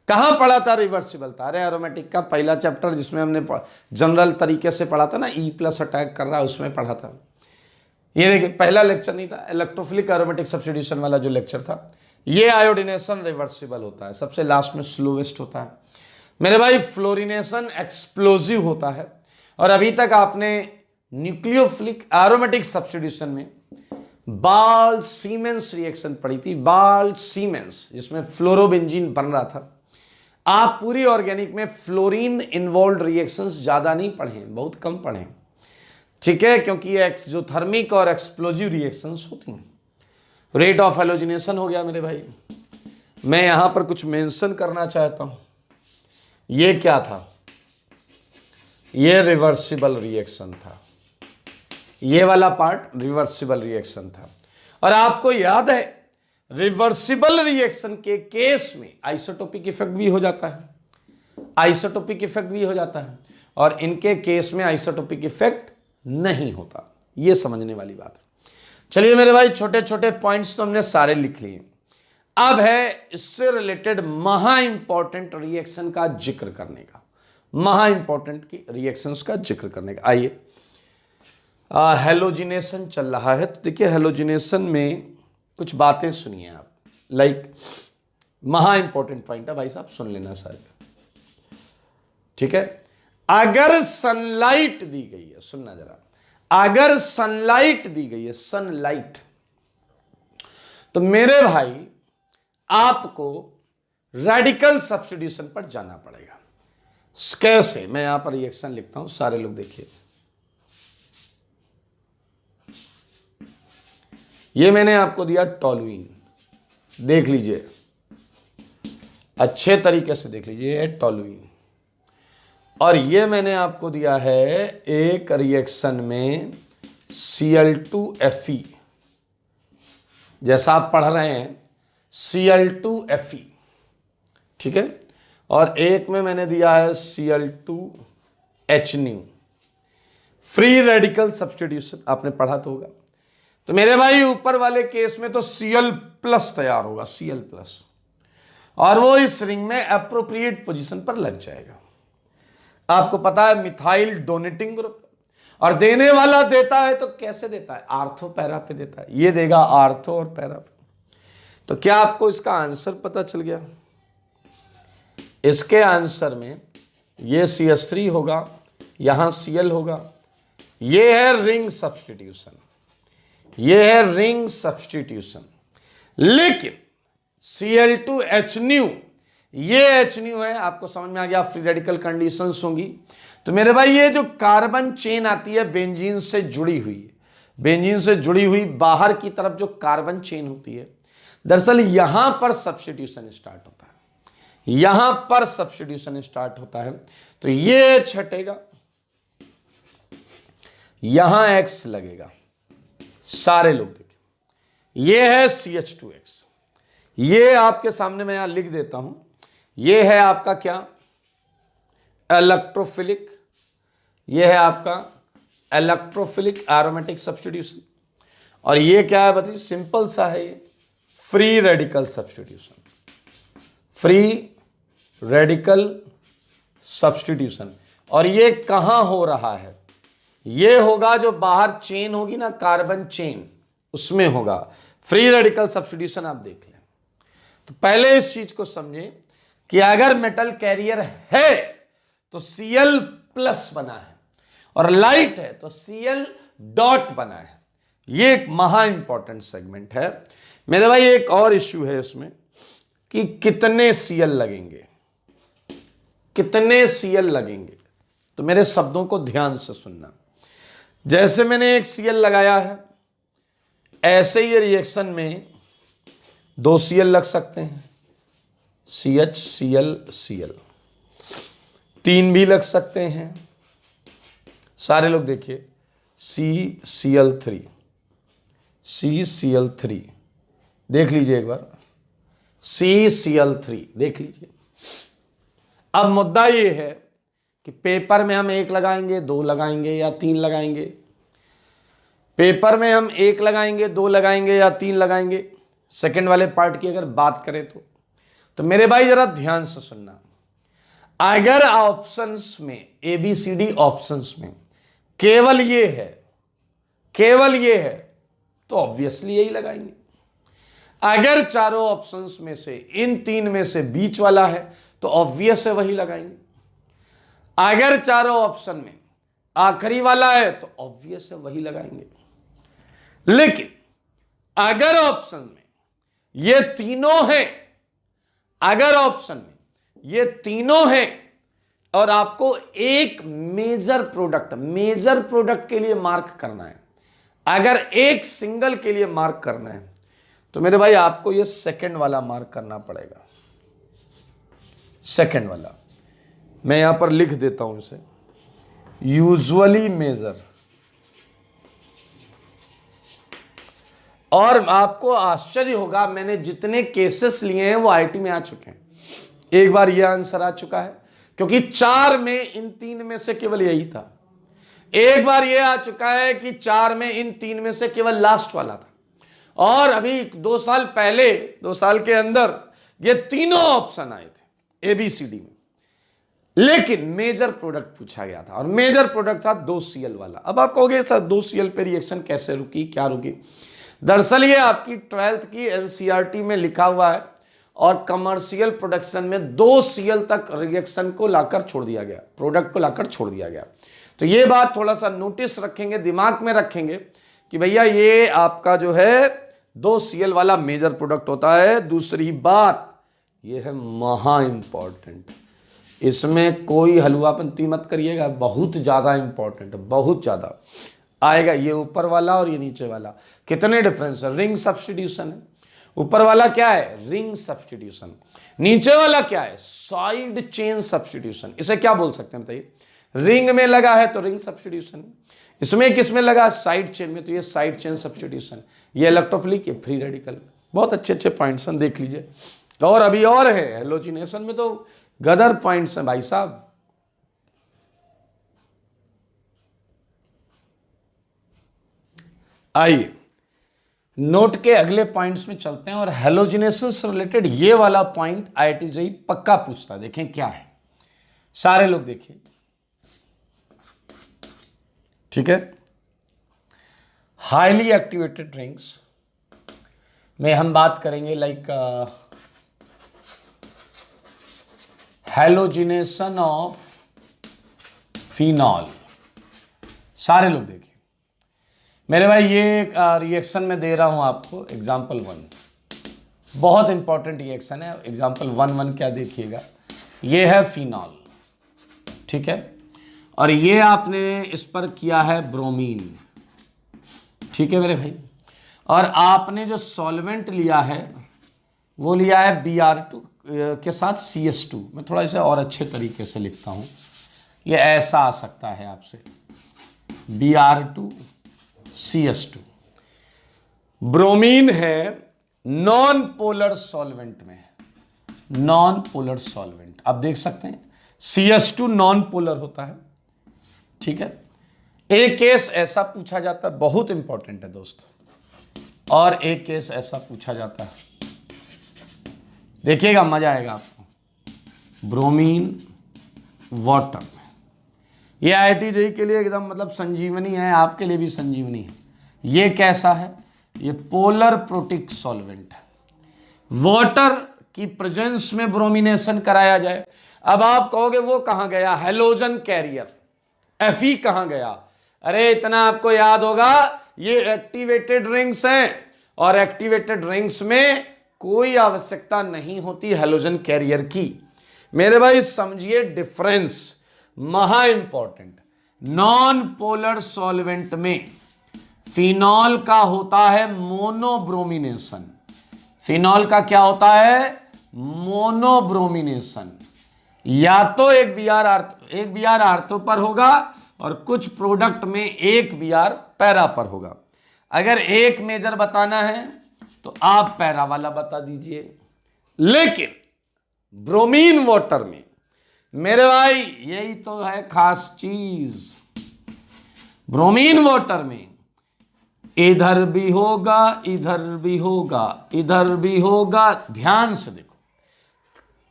कहां पढ़ा था रिवर्सिबल था? अरे एरोमेटिक का पहला चैप्टर जिसमें हमने जनरल तरीके से पढ़ा था ना, E+ अटैक कर रहा है, उसमें पढ़ा था। ये देखिए पहला लेक्चर नहीं था, इलेक्ट्रोफिलिक एरोमेटिक सब्स्टिट्यूशन वाला जो लेक्चर था। ये आयोडिनेशन रिवर्सिबल होता है, सबसे लास्ट में स्लोवेस्ट होता है। मेरे भाई फ्लोरिनेशन एक्सप्लोजिव होता है। और अभी तक आपने न्यूक्लियोफिलिक एरोमेटिक सब्स्टिट्यूशन में बाल्ट सीमेंस रिएक्शन पढ़ी थी, बाल्ट सीमेंस, जिसमें फ्लोरोबेंजीन बन रहा था। आप पूरी ऑर्गेनिक में फ्लोरीन इन्वॉल्व रिएक्शंस ज्यादा नहीं पढ़े, बहुत कम पढ़े, ठीक है, क्योंकि ये जो थर्मिक और एक्सप्लोजिव रिएक्शंस होती हैं। रेट ऑफ हैलोजिनेशन हो गया मेरे भाई। मैं यहां पर कुछ मेंशन करना चाहता हूं, ये क्या था, ये रिवर्सिबल रिएक्शन था, ये वाला पार्ट रिवर्सिबल रिएक्शन था। और आपको याद है रिवर्सिबल रिएक्शन के केस में आइसोटोपिक इफेक्ट भी हो जाता है, आइसोटोपिक इफेक्ट भी हो जाता है, और इनके केस में आइसोटोपिक इफेक्ट नहीं होता। ये समझने वाली बात है। चलिए मेरे भाई, छोटे छोटे पॉइंट्स तो हमने सारे लिख लिए। अब है इससे रिलेटेड महा इंपॉर्टेंट रिएक्शन का जिक्र करने का, महा इंपॉर्टेंट की रिएक्शंस का जिक्र करने का। आइए, हैलोजिनेशन चल रहा है, तो देखिए हैलोजिनेशन में कुछ बातें सुनिए आप, लाइक महा इंपॉर्टेंट पॉइंट है भाई साहब, सुन लेना सारे, ठीक है। अगर सनलाइट दी गई है, सुनना जरा, अगर सनलाइट दी गई है, सनलाइट, तो मेरे भाई आपको रेडिकल सब्स्टिट्यूशन पर जाना पड़ेगा। कैसे? मैं यहां पर रिएक्शन लिखता हूं, सारे लोग देखिए। ये मैंने आपको दिया टॉलुइन, देख लीजिए अच्छे तरीके से देख लीजिए, ये टॉलुइन, और ये मैंने आपको दिया है एक रिएक्शन में Cl2Fe, जैसा आप पढ़ रहे हैं Cl2Fe, ठीक है। और एक में मैंने दिया है Cl2H, फ्री रेडिकल सब्स्टिट्यूशन, आपने पढ़ा तो होगा। तो मेरे भाई ऊपर वाले केस में तो Cl+ तैयार होगा, Cl+, और वो इस रिंग में एप्रोप्रिएट पोजीशन पर लग जाएगा। आपको पता है मिथाइल डोनेटिंग ग्रुप, और देने वाला देता है तो कैसे देता है, आर्थो पैरा पे देता है, ये देगा आर्थो और पैरा पे। तो क्या आपको इसका आंसर पता चल गया? इसके आंसर में ये CH3 होगा, यहां Cl होगा, ये है रिंग सब्स्टिट्यूशन, ये है रिंग सब्स्टिट्यूशन। लेकिन Cl2H, ये H है, आपको समझ में आ गया, फ्री रेडिकल कंडीशंस होंगी। तो मेरे भाई ये जो कार्बन चेन आती है बेंजीन से जुड़ी हुई, बेंजीन से जुड़ी हुई बाहर की तरफ जो कार्बन चेन होती है, दरअसल यहां पर सब्स्टिट्यूशन स्टार्ट होता है, यहां पर सब्स्टिट्यूशन स्टार्ट होता है। तो ये H हटेगा, यहां X लगेगा, सारे लोग देखें, ये है CH2X, ये आपके सामने मैं यहां लिख देता हूं, ये है आपका क्या, इलेक्ट्रोफिलिक, ये है आपका इलेक्ट्रोफिलिक एरोमेटिक सब्स्टिट्यूशन, और ये क्या है बताइए, सिंपल सा है, ये free radical substitution, free radical substitution. और ये कहां हो रहा है, ये होगा जो बाहर चेन होगी ना, कार्बन चेन, उसमें होगा फ्री रेडिकल सब्स्टिट्यूशन। आप देख लें। तो पहले इस चीज को समझें कि अगर मेटल कैरियर है तो Cl+ बना है, और लाइट है तो Cl डॉट बना है। ये एक महा इंपॉर्टेंट सेगमेंट है मेरे भाई। एक और इश्यू है इसमें कि कितने Cl लगेंगे, कितने Cl लगेंगे। तो मेरे शब्दों को ध्यान से सुनना। जैसे मैंने एक Cl लगाया है, ऐसे ही रिएक्शन में 2 Cl लग सकते हैं, CH Cl Cl, 3 भी लग सकते हैं, सारे लोग देखिए, CCl3, CCl3 देख लीजिए एक बार, CCl3 देख लीजिए। अब मुद्दा ये है कि पेपर में हम 1 लगाएंगे, 2 लगाएंगे या 3 लगाएंगे। पेपर में हम 1 लगाएंगे, 2 लगाएंगे या 3 लगाएंगे। सेकंड वाले पार्ट की अगर बात करें तो मेरे भाई जरा ध्यान से सुनना। अगर ऑप्शंस में ABCD ऑप्शंस में केवल ये है, केवल ये है, तो ऑब्वियसली यही लगाएंगे। अगर चारों ऑप्शंस में से इन 3 में से बीच वाला है तो ऑब्वियस है वही लगाएंगे। अगर चारों ऑप्शन में आखिरी वाला है तो ऑब्वियस है वही लगाएंगे। लेकिन अगर ऑप्शन में ये तीनों हैं, अगर ऑप्शन में ये तीनों हैं और आपको एक मेजर प्रोडक्ट के लिए मार्क करना है, अगर एक सिंगल के लिए मार्क करना है, तो मेरे भाई आपको ये सेकंड वाला मार्क करना पड़ेगा। सेकंड वाला मैं यहां पर लिख देता हूं इसे, यूजुअली मेजर। और आपको आश्चर्य होगा, मैंने जितने केसेस लिए हैं वो IIT में आ चुके हैं। एक बार ये आंसर आ चुका है क्योंकि 4 में इन 3 में से केवल यही था। एक बार ये आ चुका है कि 4 में इन 3 में से केवल लास्ट वाला था। और अभी 2 साल पहले, 2 साल के अंदर ये तीनों ऑप्शन आए थे ABCD में, लेकिन मेजर प्रोडक्ट पूछा गया था और मेजर प्रोडक्ट था 2 Cl वाला। अब आप कहोगे सर 2 Cl पे रिएक्शन कैसे रुकी, क्या रुकी? दरअसल ये आपकी 12th की NCERT में लिखा हुआ है और कमर्शियल प्रोडक्शन में 2 Cl तक रिएक्शन को लाकर छोड़ दिया गया, प्रोडक्ट को लाकर छोड़ दिया गया। तो ये बात थोड़ा सा नोटिस रखेंगे, दिमाग में रखेंगे कि भैया ये आपका जो है 2 Cl वाला मेजर प्रोडक्ट होता है। दूसरी बात ये है महा इंपॉर्टेंट, इसमें कोई हलवापंती मत करिएगा, बहुत ज्यादा इंपॉर्टेंट है, बहुत ज्यादा आएगा। ये ऊपर वाला और ये नीचे वाला कितने डिफरेंस है, रिंग सब्स्टिट्यूशन है। ऊपर वाला क्या है, रिंग सब्स्टिट्यूशन। नीचे वाला क्या है, साइड चेन सब्स्टिट्यूशन। इसे क्या बोल सकते हैं बताइए, रिंग में लगा है तो रिंग सब्स्टिट्यूशन, इसमें किसमें लगा, साइड चेन में, तो ये साइड चेन सब्स्टिट्यूशन। ये इलेक्ट्रोफिलिक, ये फ्री रेडिकल। बहुत अच्छे अच्छे पॉइंट्स हैं, देख लीजिए। और अभी और है हेलोजिनेशन में तो गदर पॉइंट्स हैं भाई साहब। आइए नोट के अगले पॉइंट्स में चलते हैं और हेलोजिनेशन से रिलेटेड ये वाला पॉइंट आईआईटी जेईई पक्का पूछता है। देखें क्या है, सारे लोग देखिए, ठीक है। हाईली एक्टिवेटेड रिंग्स में हम बात करेंगे लाइक हेलोजिनेशन ऑफ फिनॉल। सारे लोग देखिए मेरे भाई, ये रिएक्शन में दे रहा हूं आपको एग्जाम्पल 1, बहुत इंपॉर्टेंट रिएक्शन है। एग्जाम्पल 1 क्या देखिएगा, ये है फिनॉल, ठीक है, और ये आपने इस पर किया है ब्रोमीन, ठीक है मेरे भाई। और आपने जो सॉल्वेंट लिया है वो लिया है Br2 के साथ CS2। मैं थोड़ा इसे और अच्छे तरीके से लिखता हूं, ये ऐसा आ सकता है आपसे, Br2 CS2। ब्रोमीन है नॉन पोलर सॉल्वेंट में, नॉन पोलर सॉल्वेंट, आप देख सकते हैं CS2 नॉन पोलर होता है, ठीक है। एक केस ऐसा पूछा जाता है, बहुत इंपॉर्टेंट है दोस्त, और एक केस ऐसा पूछा जाता है, देखिएगा मजा आएगा आपको। ब्रोमीन वाटर, ये आईआईटी जेईई के लिए एकदम मतलब संजीवनी है, आपके लिए भी संजीवनी है। ये कैसा है, ये पोलर प्रोटिक सॉल्वेंट है। वाटर की प्रेजेंस में ब्रोमिनेशन कराया जाए। अब आप कहोगे वो कहां गया, हेलोजन कैरियर, Fe कहां गया। अरे इतना आपको याद होगा, ये एक्टिवेटेड रिंग्स हैं और एक्टिवेटेड रिंग्स में कोई आवश्यकता नहीं होती हेलोजन कैरियर की। मेरे भाई समझिए डिफरेंस, महा इंपॉर्टेंट। नॉन पोलर सॉल्वेंट में फिनॉल का होता है मोनोब्रोमिनेशन, फिनॉल का क्या होता है, मोनोब्रोमिनेशन। या तो एक Br आर्थो पर होगा और कुछ प्रोडक्ट में एक Br पैरा पर होगा। अगर एक मेजर बताना है तो आप पैरा वाला बता दीजिए। लेकिन ब्रोमीन वाटर में मेरे भाई यही तो है खास चीज, ब्रोमीन वाटर में इधर भी होगा, इधर भी होगा, इधर भी होगा। ध्यान से देखो,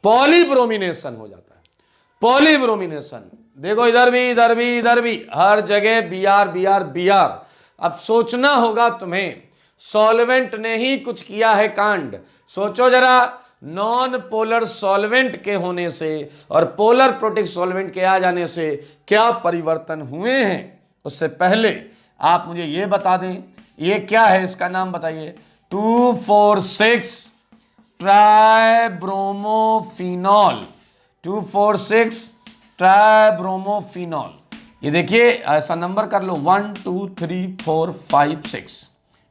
पॉलीब्रोमिनेशन हो जाता है, पॉलीब्रोमिनेशन। देखो इधर भी, इधर भी, इधर भी, हर जगह Br। अब सोचना होगा तुम्हें, सॉल्वेंट ने ही कुछ किया है कांड। सोचो जरा, नॉन पोलर सॉल्वेंट के होने से और पोलर प्रोटिक सॉल्वेंट के आ जाने से क्या परिवर्तन हुए हैं। उससे पहले आप मुझे यह बता दें, ये क्या है, इसका नाम बताइए। 2,4,6 ट्राइब्रोमोफिनॉल, 2,4,6 ट्राइब्रोमोफिनॉल। ये देखिए ऐसा नंबर कर लो, 1 2 3 4 5 6,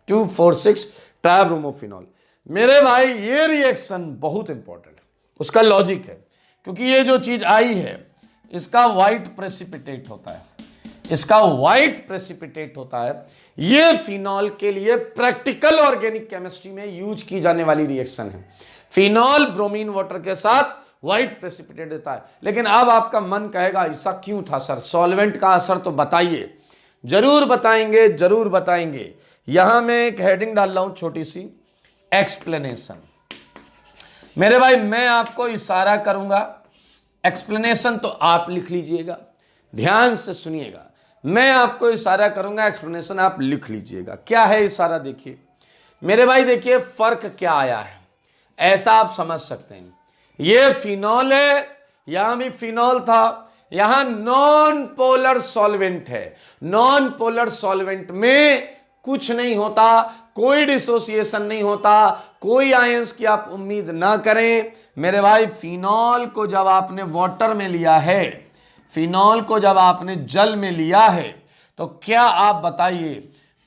2,4,6 ट्राइब्रोमोफिनॉल। मेरे भाई ये रिएक्शन बहुत इंपॉर्टेंट है, उसका लॉजिक है, क्योंकि ये जो चीज आई है इसका व्हाइट प्रेसिपिटेट होता है, इसका व्हाइट प्रेसिपिटेट होता है। ये फिनॉल के लिए प्रैक्टिकल ऑर्गेनिक केमिस्ट्री में यूज की जाने वाली रिएक्शन है। फिनॉल ब्रोमीन वाटर के साथ व्हाइट प्रेसिपिटेट देता है। लेकिन अब आपका मन कहेगा ऐसा क्यों था सर, सॉल्वेंट का असर तो बताइए। जरूर बताएंगे, जरूर बताएंगे। यहां मैं एक हेडिंग डाल रहा हूं छोटी सी, एक्सप्लेनेशन। मेरे भाई मैं आपको इशारा करूंगा, एक्सप्लेनेशन तो आप लिख लीजिएगा, ध्यान से सुनिएगा। मैं आपको इशारा करूंगा, एक्सप्लेनेशन आप लिख लीजिएगा। क्या है इशारा, देखिए मेरे भाई, देखिए फर्क क्या आया है, ऐसा आप समझ सकते हैं। ये फिनॉल है, यहां भी फिनॉल था, यहां नॉन पोलर सॉल्वेंट है। नॉन पोलर सॉल्वेंट में कुछ नहीं होता, कोई डिसोसिएशन नहीं होता, कोई आयंस की आप उम्मीद ना करें। मेरे भाई फिनॉल को जब आपने वाटर में लिया है, फिनॉल को जब आपने जल में लिया है, तो क्या आप बताइए,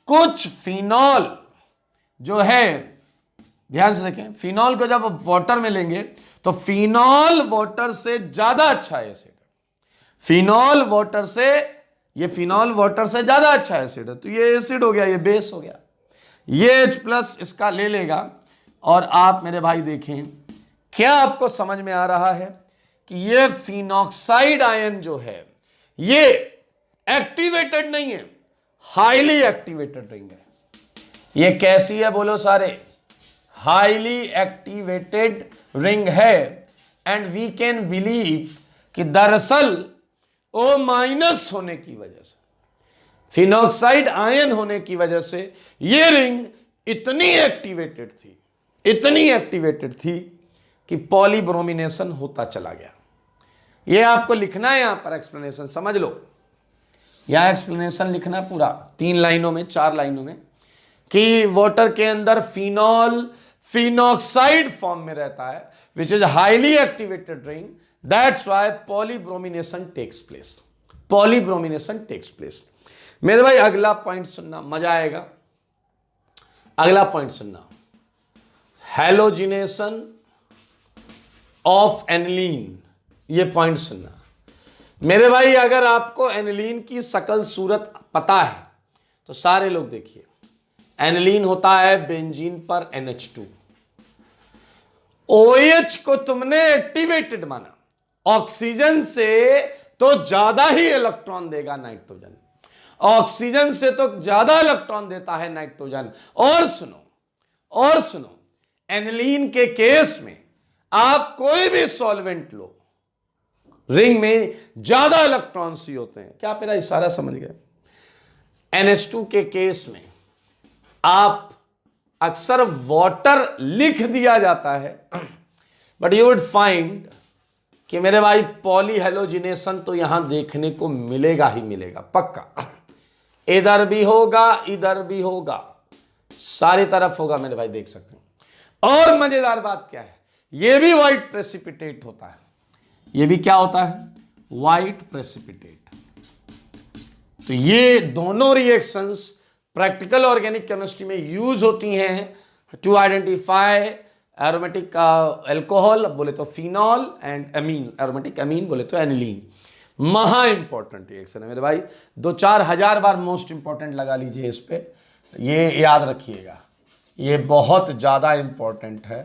कुछ फिनॉल जो है ध्यान से देखें, फिनॉल को जब वाटर में लेंगे तो फिनॉल वाटर से ज्यादा अच्छा एसिड, फिनॉल वाटर से, ये फिनॉल वाटर से ज्यादा अच्छा एसिड है, तो ये एसिड हो गया, ये बेस हो गया। ये H+ इसका ले लेगा और आप मेरे भाई देखें, क्या आपको समझ में आ रहा है कि ये फिनॉक्साइड आयन जो है ये एक्टिवेटेड नहीं है, हाईली एक्टिवेटेड रिंग है। ये कैसी है बोलो सारे? हाईली एक्टिवेटेड रिंग है। एंड वी कैन बिलीव कि दरअसल O- होने की वजह से, फिनॉक्साइड आयन होने की वजह से ये रिंग इतनी एक्टिवेटेड थी, इतनी एक्टिवेटेड थी कि पॉलीब्रोमिनेशन होता चला गया। ये आपको लिखना है यहां पर, एक्सप्लेनेशन समझ लो, यहां एक्सप्लेनेशन लिखना पूरा 3 लाइनों में, 4 लाइनों में, कि वाटर के अंदर फिनॉल फिनॉक्साइड फॉर्म में रहता है, which is highly activated ring, that's why polybromination takes place, polybromination takes place. मेरे भाई अगला पॉइंट सुनना, मजा आएगा। अगला पॉइंट सुनना, हैलोजिनेशन ऑफ एनिलीन, ये पॉइंट सुनना मेरे भाई। अगर आपको एनिलीन की शकल सूरत पता है तो सारे लोग देखिए, एनिलीन होता है बेंजीन पर NH2, OH को तुमने एक्टिवेटेड माना, ऑक्सीजन से तो ज्यादा ही इलेक्ट्रॉन देगा नाइट्रोजन, ऑक्सीजन से तो ज्यादा इलेक्ट्रॉन देता है नाइट्रोजन। और सुनो, और सुनो, एनिलीन के केस में आप कोई भी सॉल्वेंट लो, रिंग में ज्यादा इलेक्ट्रॉन्स ही होते हैं। क्या आप मेरा इशारा समझ गए? NH2 के केस में आप अक्सर वाटर लिख दिया जाता है, बट यू वुड फाइंड कि मेरे भाई पॉलीहेलोजिनेशन तो यहां देखने को मिलेगा ही मिलेगा, पक्का। इधर भी होगा, इधर भी होगा, सारी तरफ होगा मेरे भाई, देख सकते हैं। और मजेदार बात क्या है, यह भी व्हाइट प्रेसिपिटेट होता है, यह भी क्या होता है? White precipitate. तो ये दोनों रिएक्शंस प्रैक्टिकल ऑर्गेनिक केमिस्ट्री में यूज होती हैं टू आइडेंटिफाई एरोमेटिक अल्कोहल, बोले तो फिनॉल, एंड अमीन, एरोमेटिक अमीन बोले तो एनिलीन। महा इंपॉर्टेंट रिएक्शन है मेरे भाई, 2-4 हजार बार मोस्ट इंपॉर्टेंट लगा लीजिए इस पे, ये याद रखिएगा, ये बहुत ज़्यादा इंपॉर्टेंट है,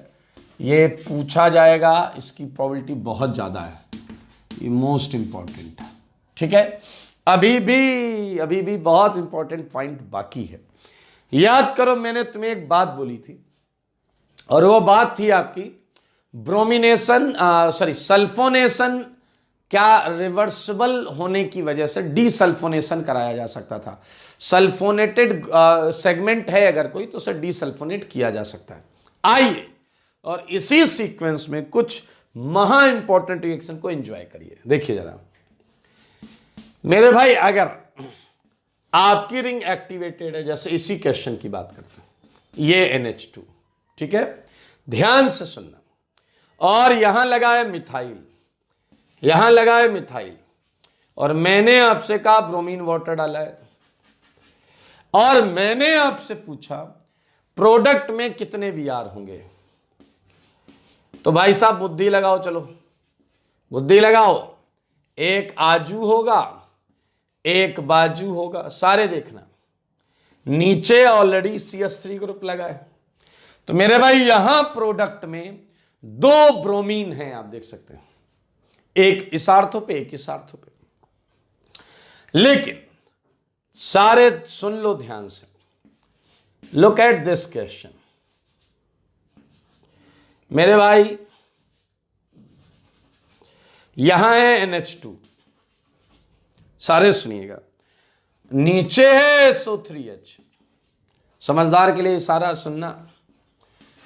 ये पूछा जाएगा, इसकी प्रोबेबिलिटी बहुत ज़्यादा है, ये मोस्ट इंपॉर्टेंट है। ठीक है, अभी भी बहुत इंपॉर्टेंट पॉइंट बाकी है। याद करो, मैंने तुम्हें एक बात बोली थी, और वो बात थी आपकी ब्रोमिनेशन, सल्फोनेशन क्या रिवर्सिबल होने की वजह से डीसल्फोनेशन कराया जा सकता था। सल्फोनेटेड सेगमेंट है अगर कोई, तो उसे डीसल्फोनेट किया जा सकता है। आइए और इसी सीक्वेंस में कुछ महा इंपॉर्टेंट रिएक्शन को एंजॉय करिए। देखिए जरा मेरे भाई, अगर आपकी रिंग एक्टिवेटेड है, जैसे इसी क्वेश्चन की बात करते हैं, ये NH2, ठीक है, ध्यान से सुनना, और यहां लगा है मिथाइल, यहां लगा है मिथाइल, और मैंने आपसे कहा ब्रोमीन वाटर डाला है, और मैंने आपसे पूछा प्रोडक्ट में कितने Br होंगे। तो भाई साहब बुद्धि लगाओ, चलो बुद्धि लगाओ, एक आजू होगा, एक बाजू होगा, सारे देखना, नीचे ऑलरेडी CH3 ग्रुप लगा है, तो मेरे भाई यहां प्रोडक्ट में 2 ब्रोमीन हैं, आप देख सकते हैं, एक इस आर्थो पे, एक इस आर्थो पे। लेकिन सारे सुन लो ध्यान से, लुक एट दिस क्वेश्चन मेरे भाई, यहां है NH2, सारे सुनिएगा, नीचे है SO3H, समझदार के लिए सारा सुनना,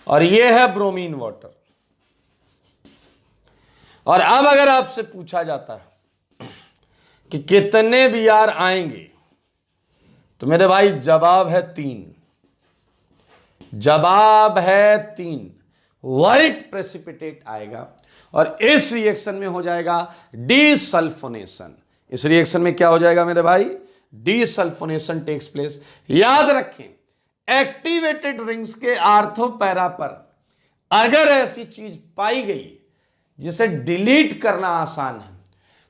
और ये है ब्रोमीन वाटर। और अब अगर आपसे पूछा जाता है कि कितने Br आएंगे, तो मेरे भाई जवाब है 3, जवाब है 3, व्हाइट प्रेसिपिटेट आएगा, और इस रिएक्शन में हो जाएगा डीसल्फोनेशन। इस रिएक्शन में क्या हो जाएगा मेरे भाई? डीसल्फोनेशन टेक्स प्लेस। याद रखें, एक्टिवेटेड रिंग्स के आर्थो पैरा पर अगर ऐसी चीज पाई गई जिसे डिलीट करना आसान है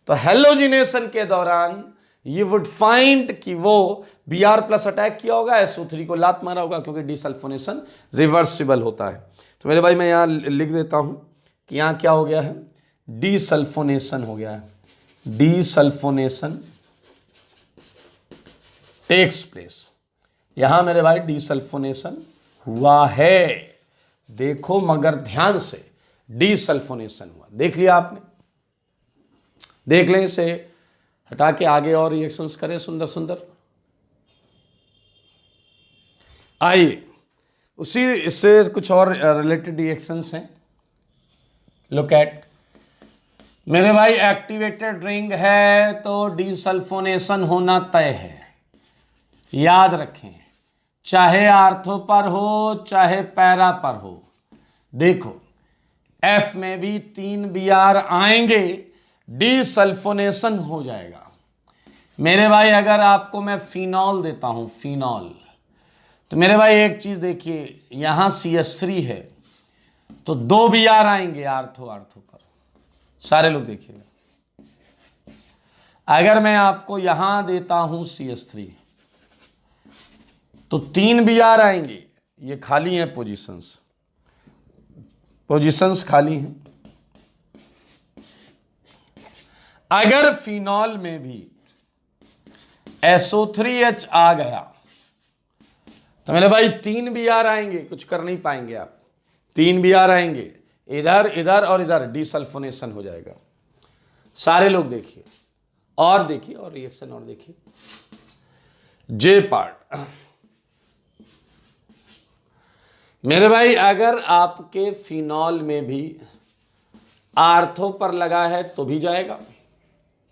तो हेलोजिनेशन के दौरान यू वुड फाइंड कि वो Br प्लस अटैक किया होगा, SO3 को लात मारा होगा, क्योंकि डीसल्फोनेशन रिवर्सिबल होता है। तो मेरे भाई मैं यहां लिख देता हूं कि यहां क्या हो गया है, डीसल्फोनेशन हो गया है, डीसल्फोनेशन टेक्स प्लेस। यहां मेरे भाई डीसल्फोनेशन हुआ है, देखो मगर ध्यान से, डीसल्फोनेशन हुआ, देख लिया आपने, देख लें, इसे हटा के आगे और रिएक्शंस करें सुंदर सुंदर। आइए उसी इससे कुछ और रिलेटेड रिएक्शंस हैं, लुक एट। मेरे भाई एक्टिवेटेड रिंग है तो डीसल्फोनेशन होना तय है, याद रखें, चाहे आर्थो पर हो चाहे पैरा पर हो। देखो F में भी 3 Br आएंगे, डीसल्फोनेशन हो जाएगा। मेरे भाई अगर आपको मैं फिनॉल देता हूं, फिनॉल, तो मेरे भाई एक चीज देखिए, यहां CH3 है तो 2 Br आएंगे आर्थो पर, सारे लोग देखिएगा। अगर मैं आपको यहां देता हूं CH3 तो 3 Br आएंगे, ये खाली है पोजीशंस खाली हैं। अगर फिनॉल में भी SO3H आ गया तो मेरे भाई 3 Br आएंगे, कुछ कर नहीं पाएंगे आप, 3 Br आएंगे, इधर इधर और इधर, डीसल्फोनेशन हो जाएगा। सारे लोग देखिए और देखिए और रिएक्शन और देखिए। जे पार्ट, मेरे भाई अगर आपके फिनॉल में भी आर्थो पर लगा है तो भी जाएगा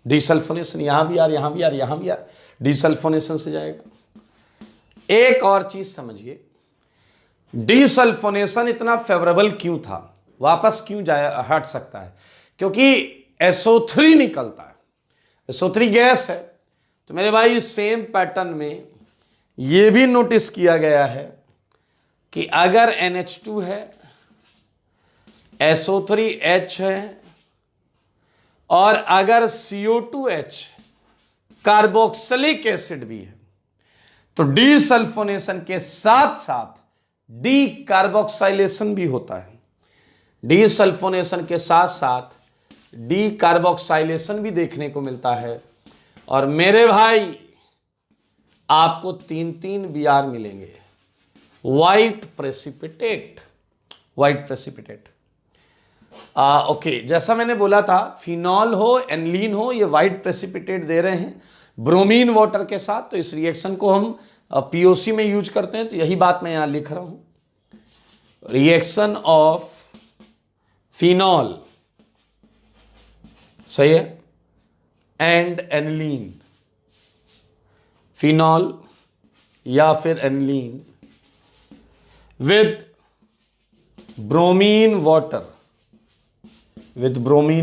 डीसल्फोनेशन, यहां भी यार, यहां भी यार, यहां भी यार, डीसल्फोनेशन से जाएगा। एक और चीज समझिए, डीसल्फोनेशन इतना फेवरेबल क्यों था, वापस क्यों हट सकता है, क्योंकि SO3 निकलता है, SO3 गैस है। तो मेरे भाई सेम पैटर्न में यह भी नोटिस किया गया है कि अगर NH2 है, SO3H है, और अगर CO2H कार्बोक्सिलिक एसिड भी है, तो डीसल्फोनेशन के साथ साथ डी कार्बोक्साइलेशन भी होता है, डीसल्फोनेशन के साथ साथ डी कार्बोक्साइलेशन भी देखने को मिलता है। और मेरे भाई आपको 3 Br मिलेंगे, white precipitate, white precipitate. Okay, जैसा मैंने बोला था, फिनॉल हो एनलीन हो, ये व्हाइट प्रेसिपिटेट दे रहे हैं ब्रोमीन वाटर के साथ, तो इस रिएक्शन को हम POC में यूज करते हैं, तो यही बात मैं यहां लिख रहा हूं, रिएक्शन ऑफ फिनॉल, सही है, एंड एनलीन, फिनॉल या फिर एनलीन with bromine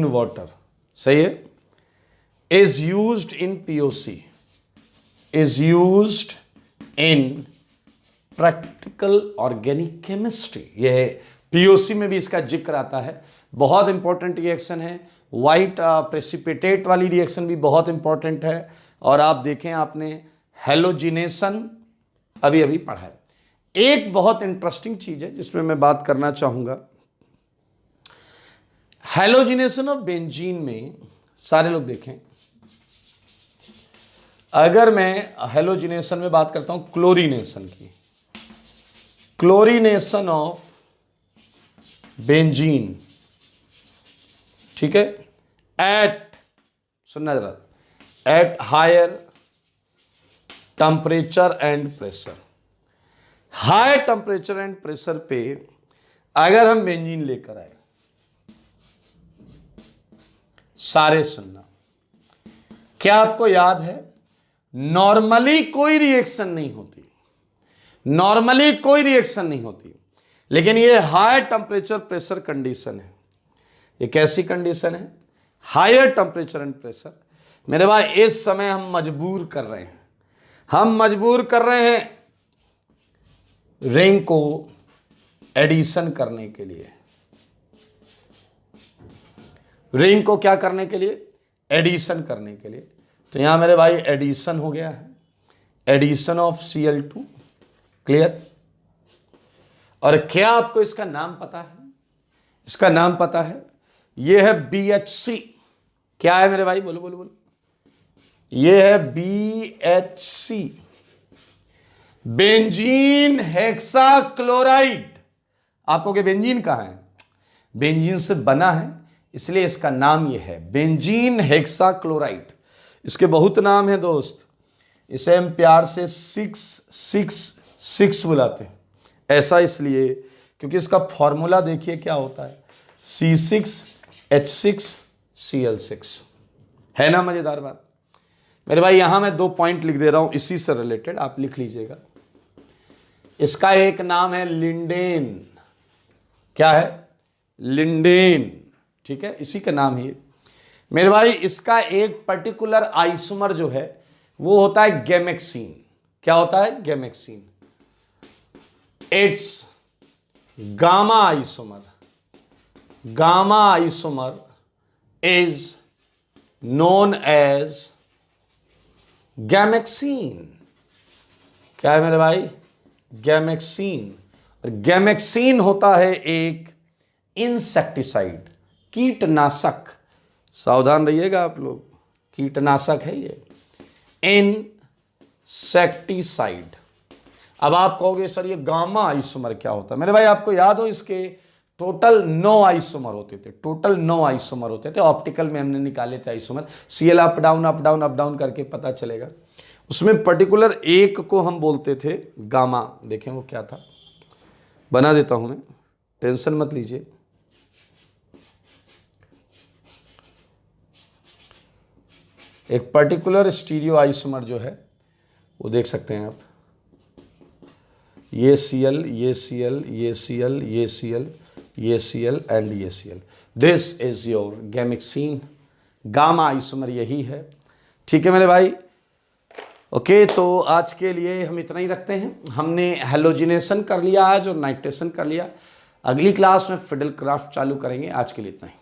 water, सही है, is used in POC, is used in practical organic chemistry। यह है POC में भी इसका जिक्र आता है, बहुत इंपॉर्टेंट रिएक्शन है। व्हाइट प्रेसिपिटेट वाली रिएक्शन भी बहुत इंपॉर्टेंट है। और आप देखें, आपने हेलोजिनेशन अभी अभी पढ़ा है। एक बहुत इंटरेस्टिंग चीज है जिसमें मैं बात करना चाहूंगा, हेलोजिनेशन ऑफ बेंजीन में, सारे लोग देखें, अगर मैं हेलोजिनेशन में बात करता हूं क्लोरीनेशन की, क्लोरीनेशन ऑफ बेंजीन, ठीक है, एट, सुनना जरा, at higher temperature and pressure, high temperature and pressure पे अगर हम बेंजीन लेकर आए, सारे सुनना, क्या आपको याद है, नॉर्मली कोई रिएक्शन नहीं होती, नॉर्मली कोई रिएक्शन नहीं होती, लेकिन ये हाई टेम्परेचर प्रेशर कंडीशन है। ये कैसी कंडीशन है, हायर टेम्परेचर एंड प्रेशर। मेरे भाई इस समय हम मजबूर कर रहे हैं, हम मजबूर कर रहे हैं रिंग को एडिशन करने के लिए, रिंग को क्या करने के लिए, एडिशन करने के लिए। तो यहां मेरे भाई एडिशन हो गया है, एडिशन ऑफ Cl2, क्लियर। और क्या आपको इसका नाम पता है, इसका नाम पता है, यह है BHC। क्या है मेरे भाई, बोलो बोलो बोलो, यह है BHC, बेंजीन हेक्साक्लोराइड। आपको के बेंजीन कहां है, बेंजीन से बना है, इसलिए इसका नाम यह है बेंजीन हेक्साक्लोराइड। इसके बहुत नाम है दोस्त, इसे हम प्यार से 666 बुलाते हैं। ऐसा इसलिए क्योंकि इसका फॉर्मूला देखिए क्या होता है, C6H6Cl6, है ना मजेदार बात। मेरे भाई यहां मैं 2 पॉइंट लिख दे रहा हूं इसी से रिलेटेड, आप लिख लीजिएगा। इसका एक नाम है लिंडेन, क्या है, लिंडेन, ठीक है, इसी का नाम ही। मेरे भाई इसका एक पर्टिकुलर आइसोमर जो है वो होता है गैमेक्सीन। क्या होता है, gammexane. It's gamma isomer, gamma isomer is known as gammexane. क्या है मेरे भाई, गैमेक्सीन। और गैमेक्सीन होता है एक इंसेक्टिसाइड, कीटनाशक। सावधान रहिएगा आप लोग, कीटनाशक है ये, इंसेक्टिसाइड। अब आप कहोगे सर ये गामा आइसोमर क्या होता है। मेरे भाई आपको याद हो इसके टोटल 9 आइसोमर होते थे, टोटल 9 आइसोमर होते थे। ऑप्टिकल में हमने निकाले थे isomer, Cl up down up down up down करके पता चलेगा। उसमें पर्टिकुलर एक को हम बोलते थे गामा। देखें वो क्या था, बना देता हूं मैं, टेंशन मत लीजिए। एक पर्टिकुलर स्टीरियो आइसोमर जो है वो देख सकते हैं आप, ये Cl, ये Cl, ये Cl, ये Cl, ये Cl एंड ये Cl। This is your Gammexane, gamma isomer यही है, ठीक है मेरे भाई। ओके, तो आज के लिए हम इतना ही रखते हैं। हमने हेलोजिनेशन कर लिया आज और नाइट्रेशन कर लिया। अगली क्लास में फिडल क्राफ्ट चालू करेंगे। आज के लिए इतना ही।